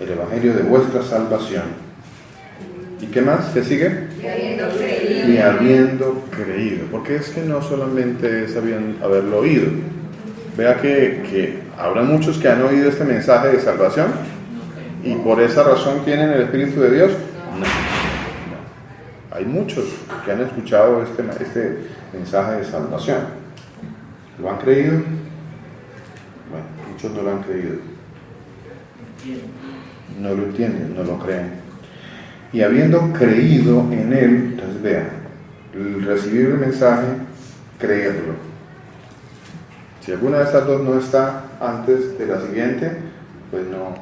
el evangelio de vuestra salvación. ¿Y qué más? ¿Qué sigue? Y habiendo creído. Porque es que no solamente es haberlo oído. Vea que habrá muchos que han oído este mensaje de salvación y por esa razón tienen el Espíritu de Dios. No. Hay muchos que han escuchado este mensaje de salvación. ¿Lo han creído? Bueno, muchos no lo han creído. No lo entienden, no lo creen. Y habiendo creído en él, entonces vean, recibir el mensaje, creerlo. Si alguna de estas dos no está antes de la siguiente, pues no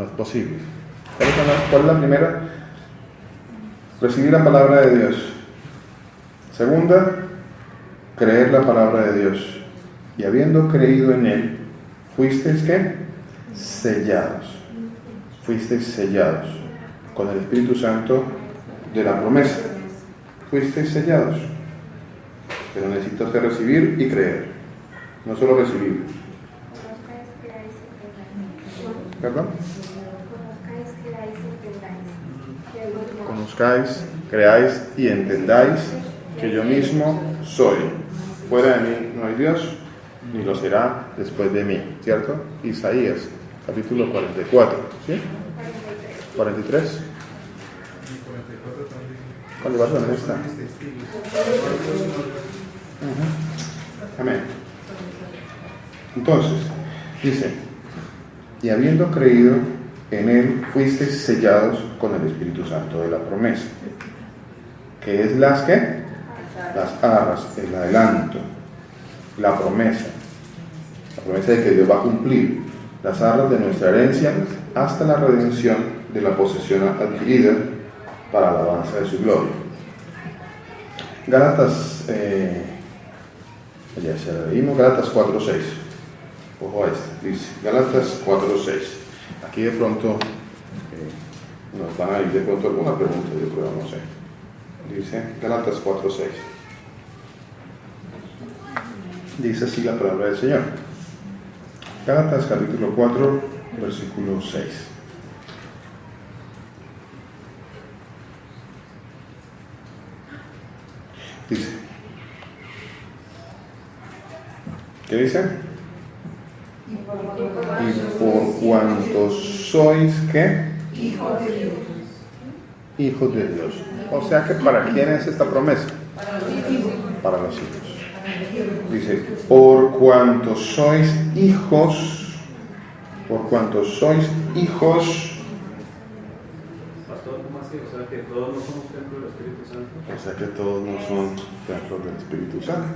es posible. ¿Cuál es la primera? Recibir la palabra de Dios. Segunda, creer la palabra de Dios. Y habiendo creído en él, fuisteis ¿qué? Sellados. Fuisteis sellados con el Espíritu Santo de la promesa. Fuisteis sellados. Pero necesita usted recibir y creer. No solo recibir. ¿Perdón? Conozcáis, creáis y entendáis que yo mismo soy. Fuera de mí no hay Dios, ni lo será después de mí. ¿Cierto? Isaías, capítulo 44. ¿Sí? 43. ¿Cuál versión está? Amén. Entonces, dice, y habiendo creído en Él, fuisteis sellados con el Espíritu Santo de la promesa. ¿Qué es las qué? Las arras, el adelanto, la promesa de que Dios va a cumplir las arras de nuestra herencia hasta la redención de la posesión adquirida para la alabanza de su gloria. Gálatas, ya se la leímos, Gálatas 4:6. Ojo a este, dice Gálatas 4:6. Aquí de pronto nos van a ir de pronto alguna pregunta, yo creo, no sé. Dice Gálatas 4:6. Dice así la palabra del Señor. Gálatas capítulo 4, versículo 6. Dice, ¿qué dice? Y por cuanto sois, ¿qué? Hijos de Dios. Hijos de Dios. O sea que ¿para quién es esta promesa? Para los hijos. Para los hijos. Dice, por cuanto sois hijos, Pastor, ¿cómo así? O sea que todos no somos templo del Espíritu Santo. o sea que todos no son templos del Espíritu Santo.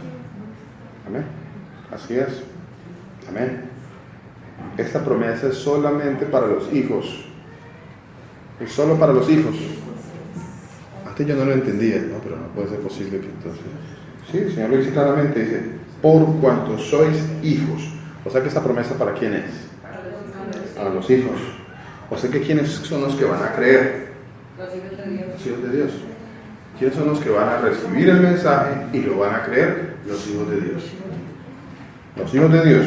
Amén. Así es. Amén. Esta promesa es solamente para los hijos. Es solo para los hijos. Antes yo no lo entendía, ¿no? Pero no puede ser posible que entonces... Sí, el Señor lo dice claramente, dice, por cuanto sois hijos. O sea que esta promesa ¿para quién es? Para los hijos. O sea que ¿quiénes son los que van a creer? Los hijos de Dios. Los hijos de Dios. ¿Quiénes son los que van a recibir el mensaje y lo van a creer? Los hijos de Dios. Los hijos de Dios.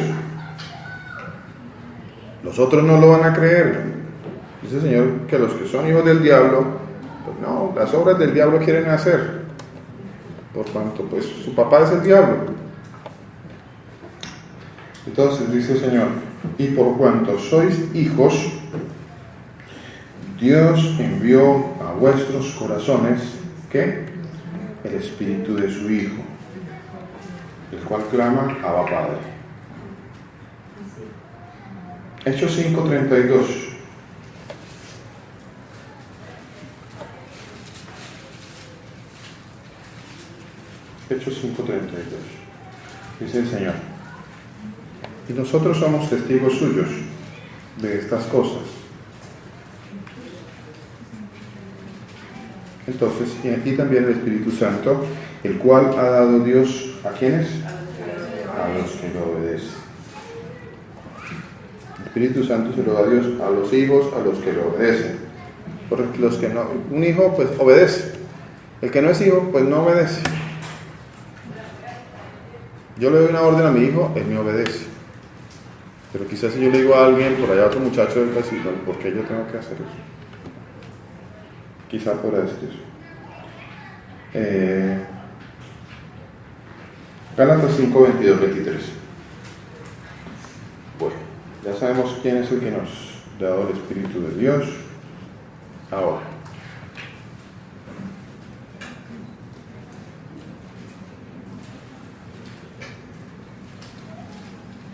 Los otros no lo van a creer. Dice el Señor que los que son hijos del diablo, pues no, las obras del diablo quieren hacer. Por cuanto, pues, su papá es el diablo. Entonces, dice el Señor, y por cuanto sois hijos, Dios envió a vuestros corazones, ¿qué? El Espíritu de su Hijo, el cual clama, Abba Padre. Hechos 5:32. Hechos 5:32. Dice el Señor, y nosotros somos testigos suyos de estas cosas. Entonces, y aquí también el Espíritu Santo, el cual ha dado Dios, ¿a quiénes? A los que lo obedecen. El Espíritu Santo se lo da Dios a los hijos, a los que lo obedecen. Porque los que no, un hijo pues obedece. El que no es hijo pues no obedece. Yo le doy una orden a mi hijo, él me obedece. Pero quizás si yo le digo a alguien, por allá a otro muchacho, él va a decir, bueno, ¿por qué yo tengo que hacer eso? Quizás podrá decir eso. Gálatas 5:22-23. Bueno, ya sabemos quién es el que nos ha dado el Espíritu de Dios. Ahora,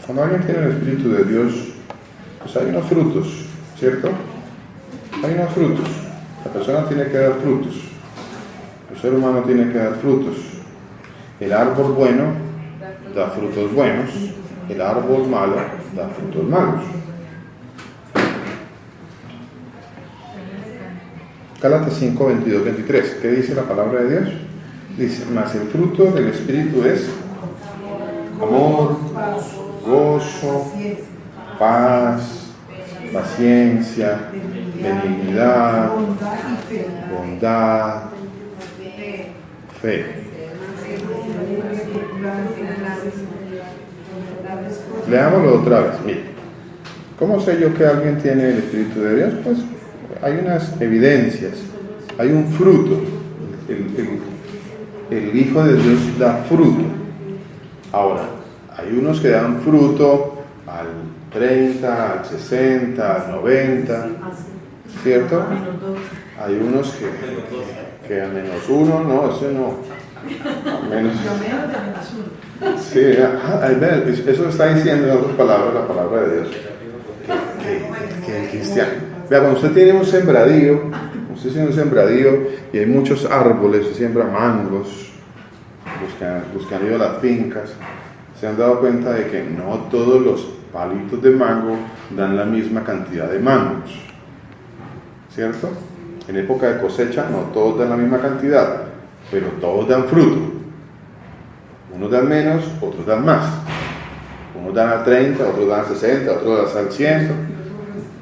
cuando alguien tiene el Espíritu de Dios, pues hay unos frutos, ¿cierto? Hay unos frutos. La persona tiene que dar frutos. El ser humano tiene que dar frutos. El árbol bueno da frutos buenos. El árbol malo da frutos malos. Gálatas 5:22-23. ¿Qué dice la palabra de Dios? Dice, mas el fruto del Espíritu es amor, gozo, paz, paciencia, benignidad, bondad, fe. Leámoslo otra vez. Mire, ¿cómo sé yo que alguien tiene el Espíritu de Dios? Pues hay unas evidencias, hay un fruto. El Hijo de Dios da fruto. Ahora, hay unos que dan fruto al 30, al 60, al 90, ¿cierto? Hay unos que a -1, no, ese no. Menos. Lo menos de menos uno. Sí, eso está diciendo en otras palabras la palabra de Dios. Que el cristiano. Vea, cuando usted tiene un sembradío, y hay muchos árboles, se siembra mangos, los que han ido a las fincas, se han dado cuenta de que no todos los palitos de mango dan la misma cantidad de mangos, ¿cierto? En época de cosecha no todos dan la misma cantidad, pero todos dan fruto. Unos dan menos, otros dan más. Unos dan a 30, otros dan a 60, otros dan al 100,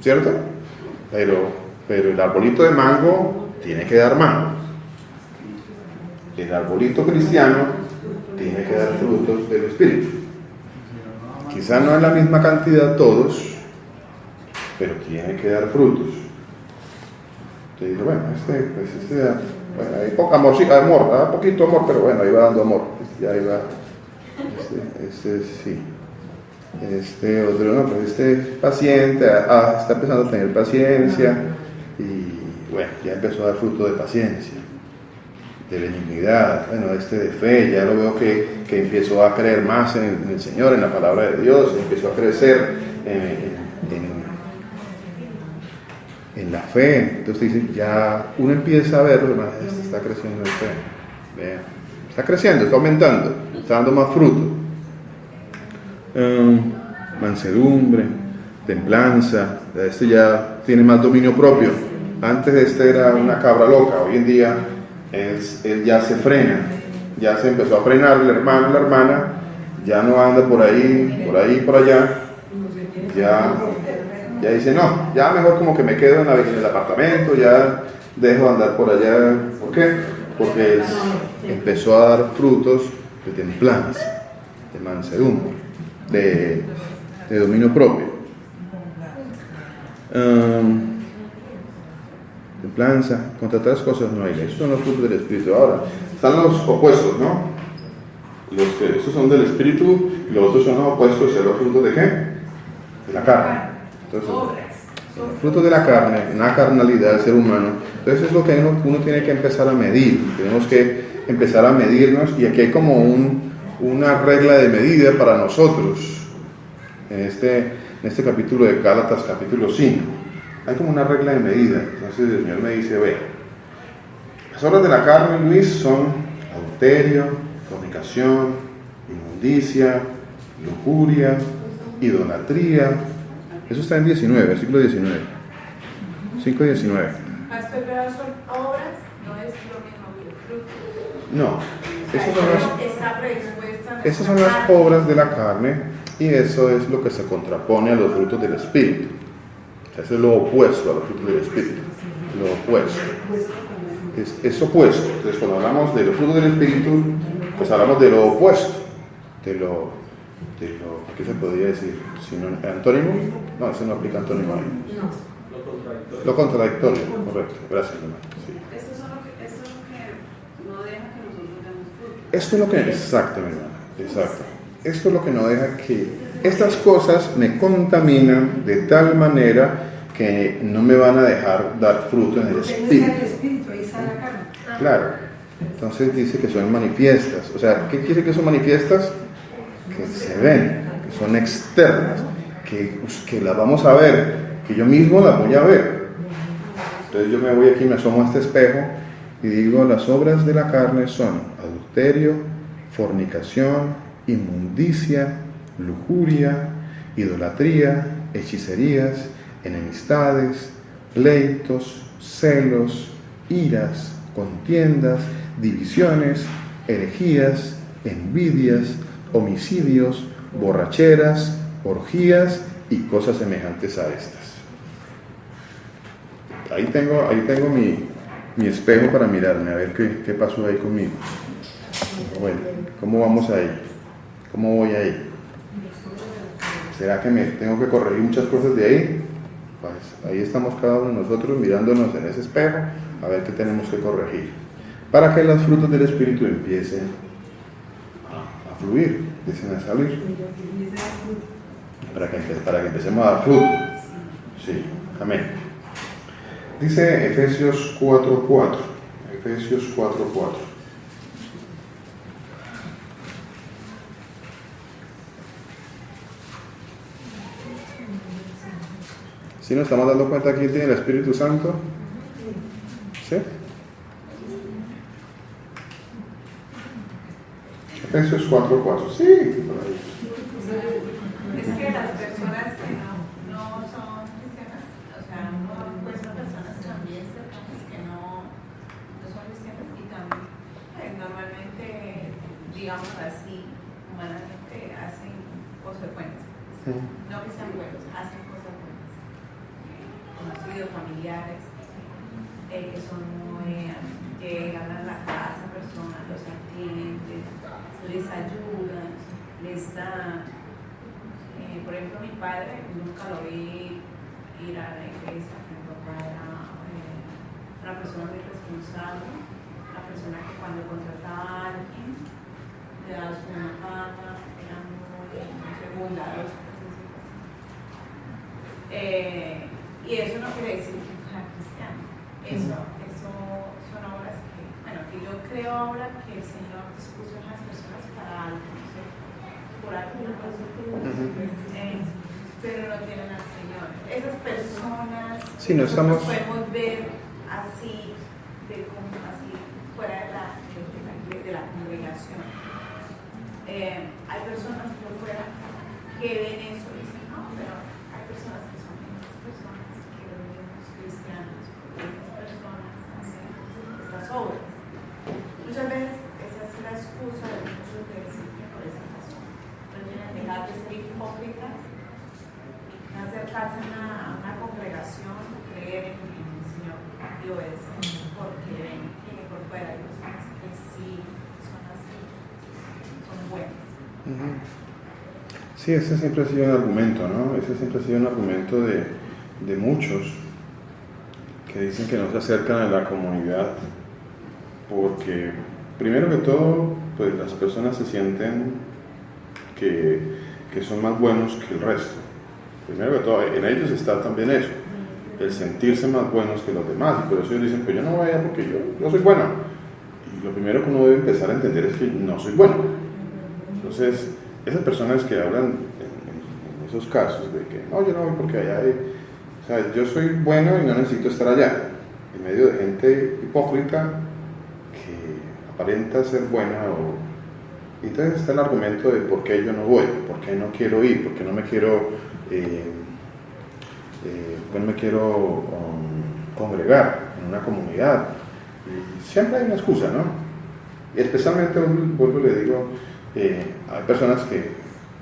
¿cierto? Pero el arbolito de mango tiene que dar mango. El arbolito cristiano tiene que dar frutos del Espíritu. Quizá no en la misma cantidad todos, pero tiene que dar frutos. Entonces dice, bueno, bueno, hay poco amor, sí, amor, da poquito amor, pero bueno, ahí va dando amor. Ya ahí va. Sí. Otro no, pues paciente, está empezando a tener paciencia y bueno, ya empezó a dar fruto de paciencia, de benignidad, bueno, de fe, ya lo veo que empezó a creer más en el Señor, en la palabra de Dios, empezó a crecer en la fe. Entonces dice, ya uno empieza a verlo, está creciendo en fe, vean, está creciendo, está aumentando, está dando más fruto. Mansedumbre, templanza, ya tiene más dominio propio. Antes era una cabra loca, hoy en día él ya se frena, ya se empezó a frenar el hermano, la hermana, ya no anda por ahí, por allá, ya dice, no, ya mejor como que me quedo en el apartamento, ya dejo de andar por allá. ¿Por qué? Porque él empezó a dar frutos de templanza, de mansedumbre, de dominio propio. Templanza, contra otras cosas no hay ley. Esos son los frutos del Espíritu. Ahora, están los opuestos, ¿no? Estos son del Espíritu y los otros son los opuestos. ¿Son los frutos de qué? De la carne. Entonces, los frutos de la carne, una carnalidad del ser humano. Entonces es lo que uno tiene que empezar a medir. Tenemos que empezar a medirnos, y aquí hay como una regla de medida para nosotros. En este capítulo de Gálatas, capítulo 5, hay como una regla de medida. Entonces el Señor me dice, ve, las obras de la carne, Luis, son adulterio, fornicación, inmundicia, lujuria, idolatría. Eso está en 19, versículo 19. 5:19. Las pecados son obras, no es lo mismo que fruto. No, esas son las carne. obras de la carne, y eso es lo que se contrapone a los frutos del Espíritu. O sea, eso es lo opuesto a los frutos del Espíritu. Lo opuesto. Es opuesto. Entonces, cuando hablamos de los frutos del Espíritu, pues hablamos de lo opuesto. ¿Qué se podría decir? ¿Antónimo? No, eso no aplica antónimo ahí. Lo contradictorio, correcto. Gracias, hermano. Sí. Eso es lo que no deja que nosotros demos fruto. Esto es lo que, exacto, mi hermana, exacto. Esto es lo que no deja que estas cosas me contaminan de tal manera que no me van a dejar dar fruto en el Espíritu. Ahí está la carne. Claro. Entonces dice que son manifiestas. O sea, ¿qué quiere decir que son manifiestas? Que se ven, que son externas, que las vamos a ver, que yo mismo las voy a ver. Entonces yo me voy aquí, me asomo a este espejo y digo, las obras de la carne son adulterio, fornicación, inmundicia, lujuria, idolatría, hechicerías, enemistades, pleitos, celos, iras, contiendas, divisiones, herejías, envidias, homicidios, borracheras, orgías y cosas semejantes a estas. Ahí tengo mi espejo para mirarme, a ver qué pasó ahí conmigo. Bueno, ¿cómo vamos ahí? ¿Cómo voy ahí? ¿Será que me tengo que corregir muchas cosas de ahí? Pues ahí estamos cada uno de nosotros mirándonos en ese espejo, a ver qué tenemos que corregir, para que los frutos del Espíritu empiecen a fluir, empiecen a salir, para que empecemos a dar fruto. Sí, amén. Dice Efesios 4:4. Efesios 4:4. ¿Sí nos estamos dando cuenta quién tiene el Espíritu Santo? ¿Sí? Efesios 4:4. Sí, por ahí. Es que las personas que no son cristianas, o sea, no encuentran personas también cercanas que no son cristianas y también normalmente, digamos así, humanamente hacen cosas buenas. No que sean buenos, hacen cosas buenas. Conocidos, familiares, que son muy, llegan a la casa, personas, los atienden, les ayudan, les dan. Por ejemplo, mi padre nunca lo vi ir a la iglesia, mi papá era una persona muy responsable, una persona que cuando contrataba a alguien le daba su mano, era muy bondadoso. Y eso no quiere decir que fuera cristiano. Eso son obras que yo creo ahora que el Señor dispuso a las personas para algo, no sé, por alguna razón, pero no tienen al Señor. Esas personas sí, no estamos... podemos ver así, así fuera de la congregación. Hay personas por fuera que ven eso y dicen, no, pero hay personas que son esas personas que los mismos cristianos, porque esas personas hacen estas obras. Muchas veces esa es la excusa de muchos de decir que por esa razón no tienen dejar de ser hipócritas, no acercarse a una congregación, creer en el Señor y obedecer, porque ven que por fuera hay personas que sí son así, son buenas. Sí, ese siempre ha sido un argumento, ¿no? Ese siempre ha sido un argumento de muchos que dicen que no se acercan a la comunidad porque, primero que todo, pues las personas se sienten que son más buenos que el resto. Primero que todo, en ellos está también eso, el sentirse más buenos que los demás, y por eso ellos dicen, pues yo no voy allá porque yo soy bueno. Y lo primero que uno debe empezar a entender es que no soy bueno. Entonces, esas personas que hablan en esos casos de que no, yo no voy porque allá hay, o sea, yo soy bueno y no necesito estar allá, en medio de gente hipócrita que aparenta ser buena, y entonces está el argumento de por qué yo no voy, por qué no quiero ir, por qué no me quiero congregar en una comunidad. Y siempre hay una excusa, ¿no? Y especialmente, vuelvo y le digo, hay personas que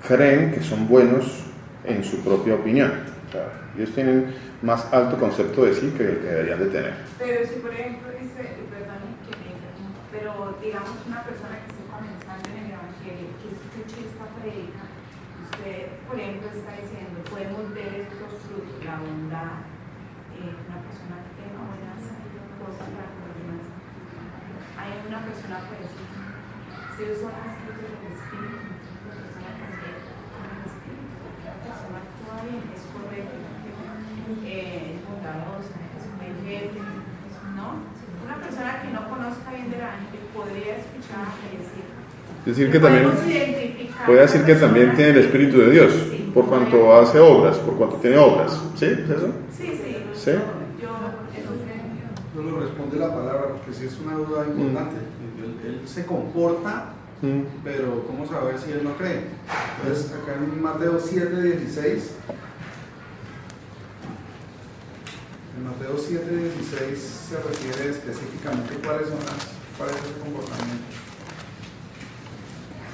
creen que son buenos en su propia opinión. O sea, ellos tienen más alto concepto de sí que deberían de tener. Pero si por ejemplo dice, perdón que me interrumpa, pero digamos una persona que esté comenzando en el Evangelio, que escuche esta predica, usted por ejemplo está diciendo, podemos ver estos frutos, la bondad, una persona que tenga buenas cosas para los demás. Hay una persona que decir, si ellos son las frutos del Espíritu, la persona también con el Espíritu, la persona actúa bien, es correcta, es bondadosa, es muy gente, ¿no? Una persona que no conozca bien del Evangelio podría escuchar y decir que también puede decir que también tiene el Espíritu de Dios, sí, por cuanto hace obras, por cuanto tiene obras. ¿Sí? ¿Es eso? Sí. ¿Sí? No lo responde la palabra porque sí es una duda importante. Él se comporta, pero ¿cómo saber si él no cree? Entonces, acá en Mateo 7:16, en Mateo 7:16 se refiere específicamente cuáles es el comportamiento.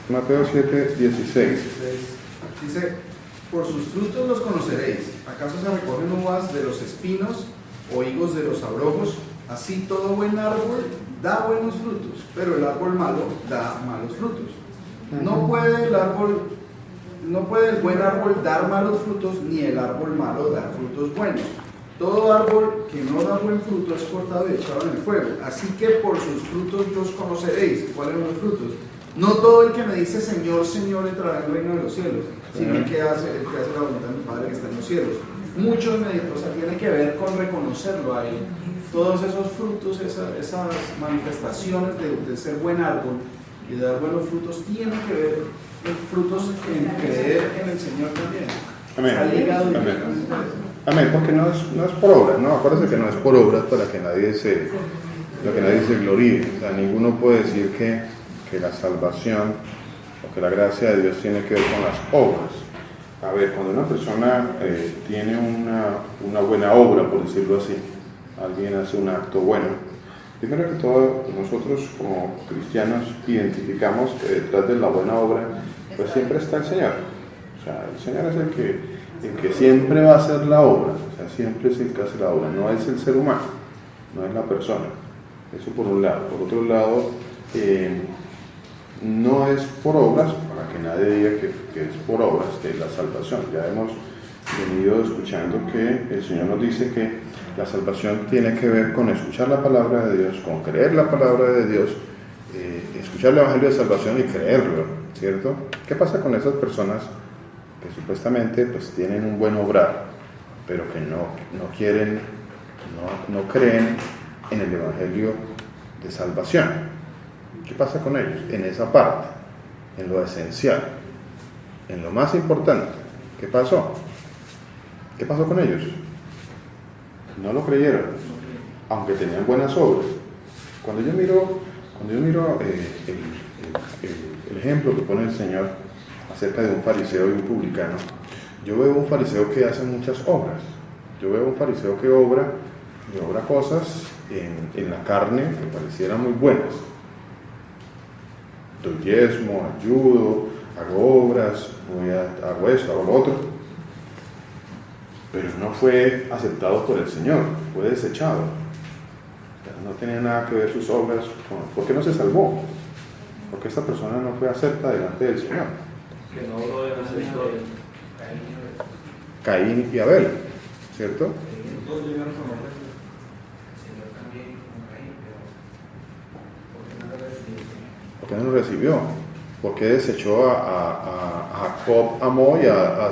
Mateo 7:16. Dice, por sus frutos los conoceréis. ¿Acaso se recogen uvas de los espinos o higos de los abrojos? Así todo buen árbol da buenos frutos, pero el árbol malo da malos frutos. No puede el buen árbol dar malos frutos, ni el árbol malo dar frutos buenos. Todo árbol que no da buen fruto es cortado y echado en el fuego. Así que por sus frutos los conoceréis. ¿Cuáles son los frutos? No todo el que me dice Señor, Señor entrará en el reino de los cielos, sino el que hace la voluntad de mi Padre que está en los cielos. Muchos o sea, tiene que ver con reconocerlo a Él. Todos esos frutos, esas manifestaciones de ser buen árbol y de dar buenos frutos, tienen que ver con frutos en creer en el Señor también. Amén. Está ligado Amén. Amén, porque no es por obras, ¿no? Acuérdense que no es por obras para que nadie se gloríe. O sea, ninguno puede decir que la salvación o que la gracia de Dios tiene que ver con las obras. A ver, cuando una persona tiene una buena obra, por decirlo así, alguien hace un acto bueno, primero que todo, nosotros como cristianos identificamos que detrás de la buena obra, pues siempre está el Señor. O sea, el Señor es el que siempre va a hacer la obra, o sea, siempre es el que hace la obra, no es el ser humano, no es la persona. Eso por un lado. Por otro lado, no es por obras, para que nadie diga que es por obras, que es la salvación. Ya hemos venido escuchando que el Señor nos dice que la salvación tiene que ver con escuchar la palabra de Dios, con creer la palabra de Dios, escuchar el Evangelio de salvación y creerlo, ¿cierto? ¿Qué pasa con esas personas que supuestamente pues tienen un buen obrar, pero que no quieren, no creen en el Evangelio de salvación? ¿Qué pasa con ellos? En esa parte, en lo esencial, en lo más importante. ¿Qué pasó? ¿Qué pasó con ellos? No lo creyeron, aunque tenían buenas obras. Cuando yo miro el ejemplo que pone el Señor acerca de un fariseo y un publicano, yo veo un fariseo que hace muchas obras. Yo veo un fariseo que obra cosas en la carne que parecieran muy buenas. Doy diezmo, ayudo, hago obras, hago esto, hago lo otro. Pero no fue aceptado por el Señor, fue desechado. No tenía nada que ver sus obras ¿por qué no se salvó? Porque esta persona no fue acepta delante del Señor. Que no lo deben hacer todo. Caín y Abel, ¿cierto? Todos llegaron a morir. ¿Por qué no lo recibió? ¿Por qué desechó a Jacob, amó y a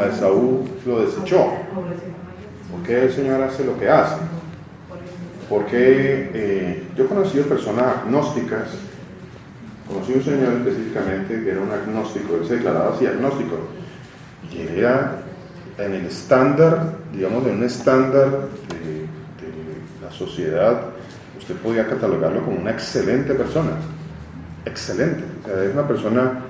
Esaú lo desechó? ¿Por qué el Señor hace lo que hace? Porque yo he conocido personas agnósticas, conocí un señor específicamente que era un agnóstico, él se declaraba así agnóstico, y él era en el estándar, digamos, en un estándar de la sociedad, usted podía catalogarlo como una excelente persona, excelente, o sea, es una persona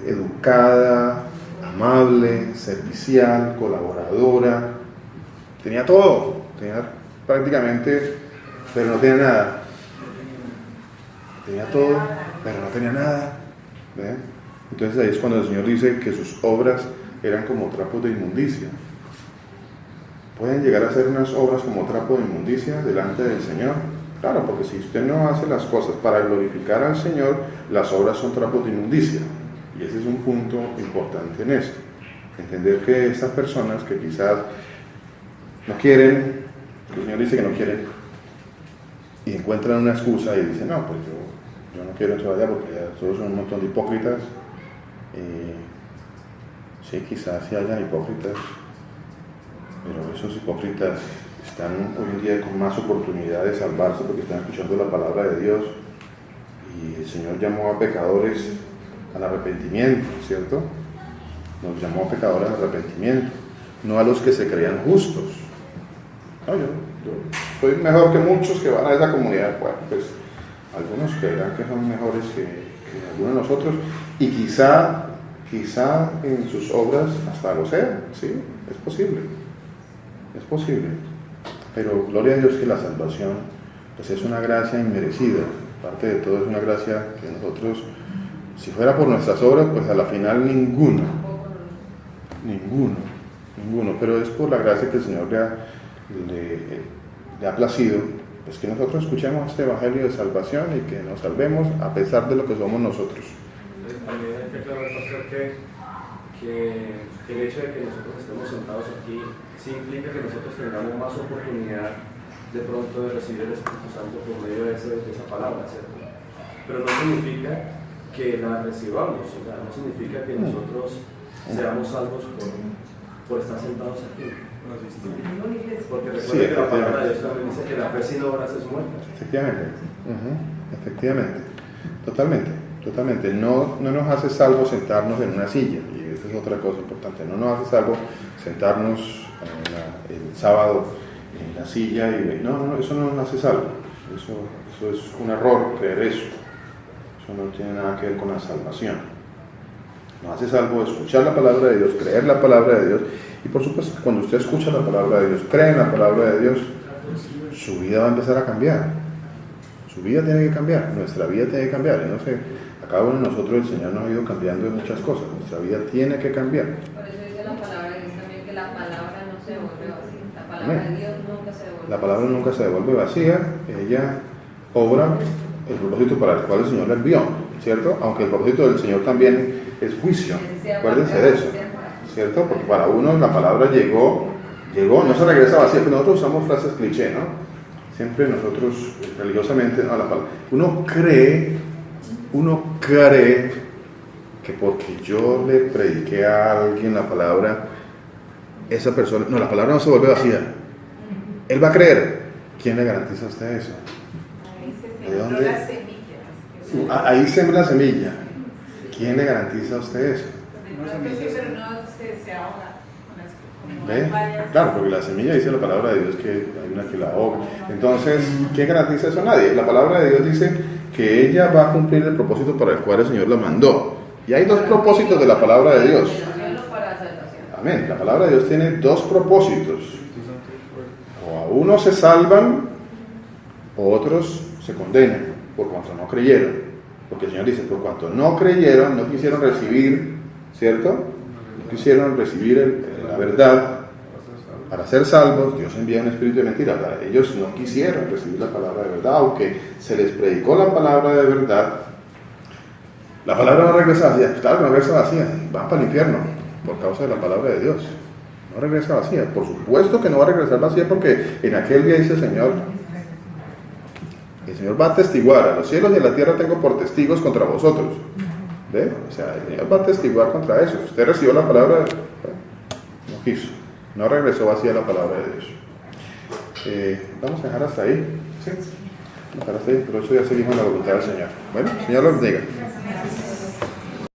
educada, amable, servicial, colaboradora, tenía todo, tenía prácticamente, pero no tenía nada. Tenía todo, pero no tenía nada. ¿Ve? Entonces ahí es cuando el Señor dice que sus obras eran como trapos de inmundicia. ¿Pueden llegar a hacer unas obras como trapo de inmundicia delante del Señor? Claro, porque si usted no hace las cosas para glorificar al Señor, las obras son trapos de inmundicia. Y ese es un punto importante en esto. Entender que estas personas que quizás no quieren, el Señor dice que no quieren, y encuentran una excusa y dicen, no, pues yo no quiero eso allá porque ya todos son un montón de hipócritas. Sí, quizás sí hayan hipócritas, pero esos hipócritas están hoy en día con más oportunidad de salvarse porque están escuchando la palabra de Dios, y el Señor llamó a pecadores al arrepentimiento, ¿cierto? Nos llamó a pecadores al arrepentimiento, no a los que se creían justos. No, yo soy mejor que muchos que van a esa comunidad. Bueno, pues algunos creerán que son mejores que algunos de nosotros, y quizá en sus obras hasta lo sean, sí, es posible, pero gloria a Dios que la salvación pues es una gracia inmerecida, aparte de todo es una gracia que nosotros, si fuera por nuestras obras, pues a la final ninguno, pero es por la gracia que el Señor le ha placido, pues que nosotros escuchemos este Evangelio de salvación y que nos salvemos a pesar de lo que somos nosotros. También hay que aclarar, pastor, que el hecho de que nosotros estemos sentados aquí sí implica que nosotros tengamos más oportunidad de pronto de recibir el Espíritu Santo por medio de esa palabra, ¿cierto? Pero no significa que la recibamos, o sea, no significa que nosotros seamos salvos por estar sentados aquí. Porque recuerden que la palabra de Dios también dice que la fe sin obras es muerta. Efectivamente, totalmente. No nos hace salvos sentarnos en una silla, y ese es es otra cosa importante. No nos hace salvo sentarnos el sábado en la silla y no, eso no nos hace salvo. Eso es un error creer eso. Eso no tiene nada que ver con la salvación. Nos hace salvo escuchar la palabra de Dios, creer la palabra de Dios. Y por supuesto, cuando usted escucha la palabra de Dios, cree en la palabra de Dios, su vida va a empezar a cambiar. Su vida tiene que cambiar, nuestra vida tiene que cambiar. Y no sé, a cada uno de nosotros el Señor nos ha ido cambiando en muchas cosas. Nuestra vida tiene que cambiar. Por eso dice la palabra de Dios también que la palabra no se devuelve vacía. La palabra de Dios nunca se devuelve. La palabra nunca se devuelve vacía. Ella obra el propósito para el cual el Señor la envió, ¿cierto? Aunque el propósito del Señor también es juicio. Acuérdense de eso, ¿cierto? Porque para uno la palabra llegó, no se regresa vacía. Nosotros usamos frases cliché, ¿no? Siempre nosotros religiosamente, no, la palabra. Uno cree que porque yo le prediqué a alguien la palabra, esa persona, no, la palabra no se vuelve vacía. Él va a creer. ¿Quién le garantiza a usted eso? Ahí se ¿De sembró dónde? las semillas. Ahí sembra la semilla. ¿Quién le garantiza a usted eso? De pronto sí, pero no se ahoga con las ¿Ve? varias. Claro, porque la semilla dice la palabra de Dios que hay una que la ahoga. Entonces, ¿quién garantiza eso? Nadie. La palabra de Dios dice que ella va a cumplir el propósito para el cual el Señor la mandó. Y hay dos propósitos de la palabra de Dios. Solo para salvación. Amén. La palabra de Dios tiene dos propósitos. O a unos se salvan, o otros se condenan, por cuanto no creyeron. Porque el Señor dice, por cuanto no creyeron, no quisieron recibir, ¿cierto? No quisieron recibir la verdad. Para ser salvos, Dios envía un espíritu de mentira. Ellos no quisieron recibir la palabra de verdad, aunque se les predicó la palabra de verdad. La palabra no regresa vacía. Claro que no regresa vacía. Van para el infierno por causa de la palabra de Dios. No regresa vacía. Por supuesto que no va a regresar vacía, porque en aquel día dice el Señor va a atestiguar. A los cielos y a la tierra tengo por testigos contra vosotros. ¿Ve? O sea, el Señor va a atestiguar contra eso. Usted recibió la palabra, no quiso. No regresó vacía la palabra de Dios. Vamos a dejar hasta ahí. ¿Sí? Vamos a dejar hasta ahí, pero eso ya seguimos en la voluntad del Señor. Bueno, Señor los bendiga.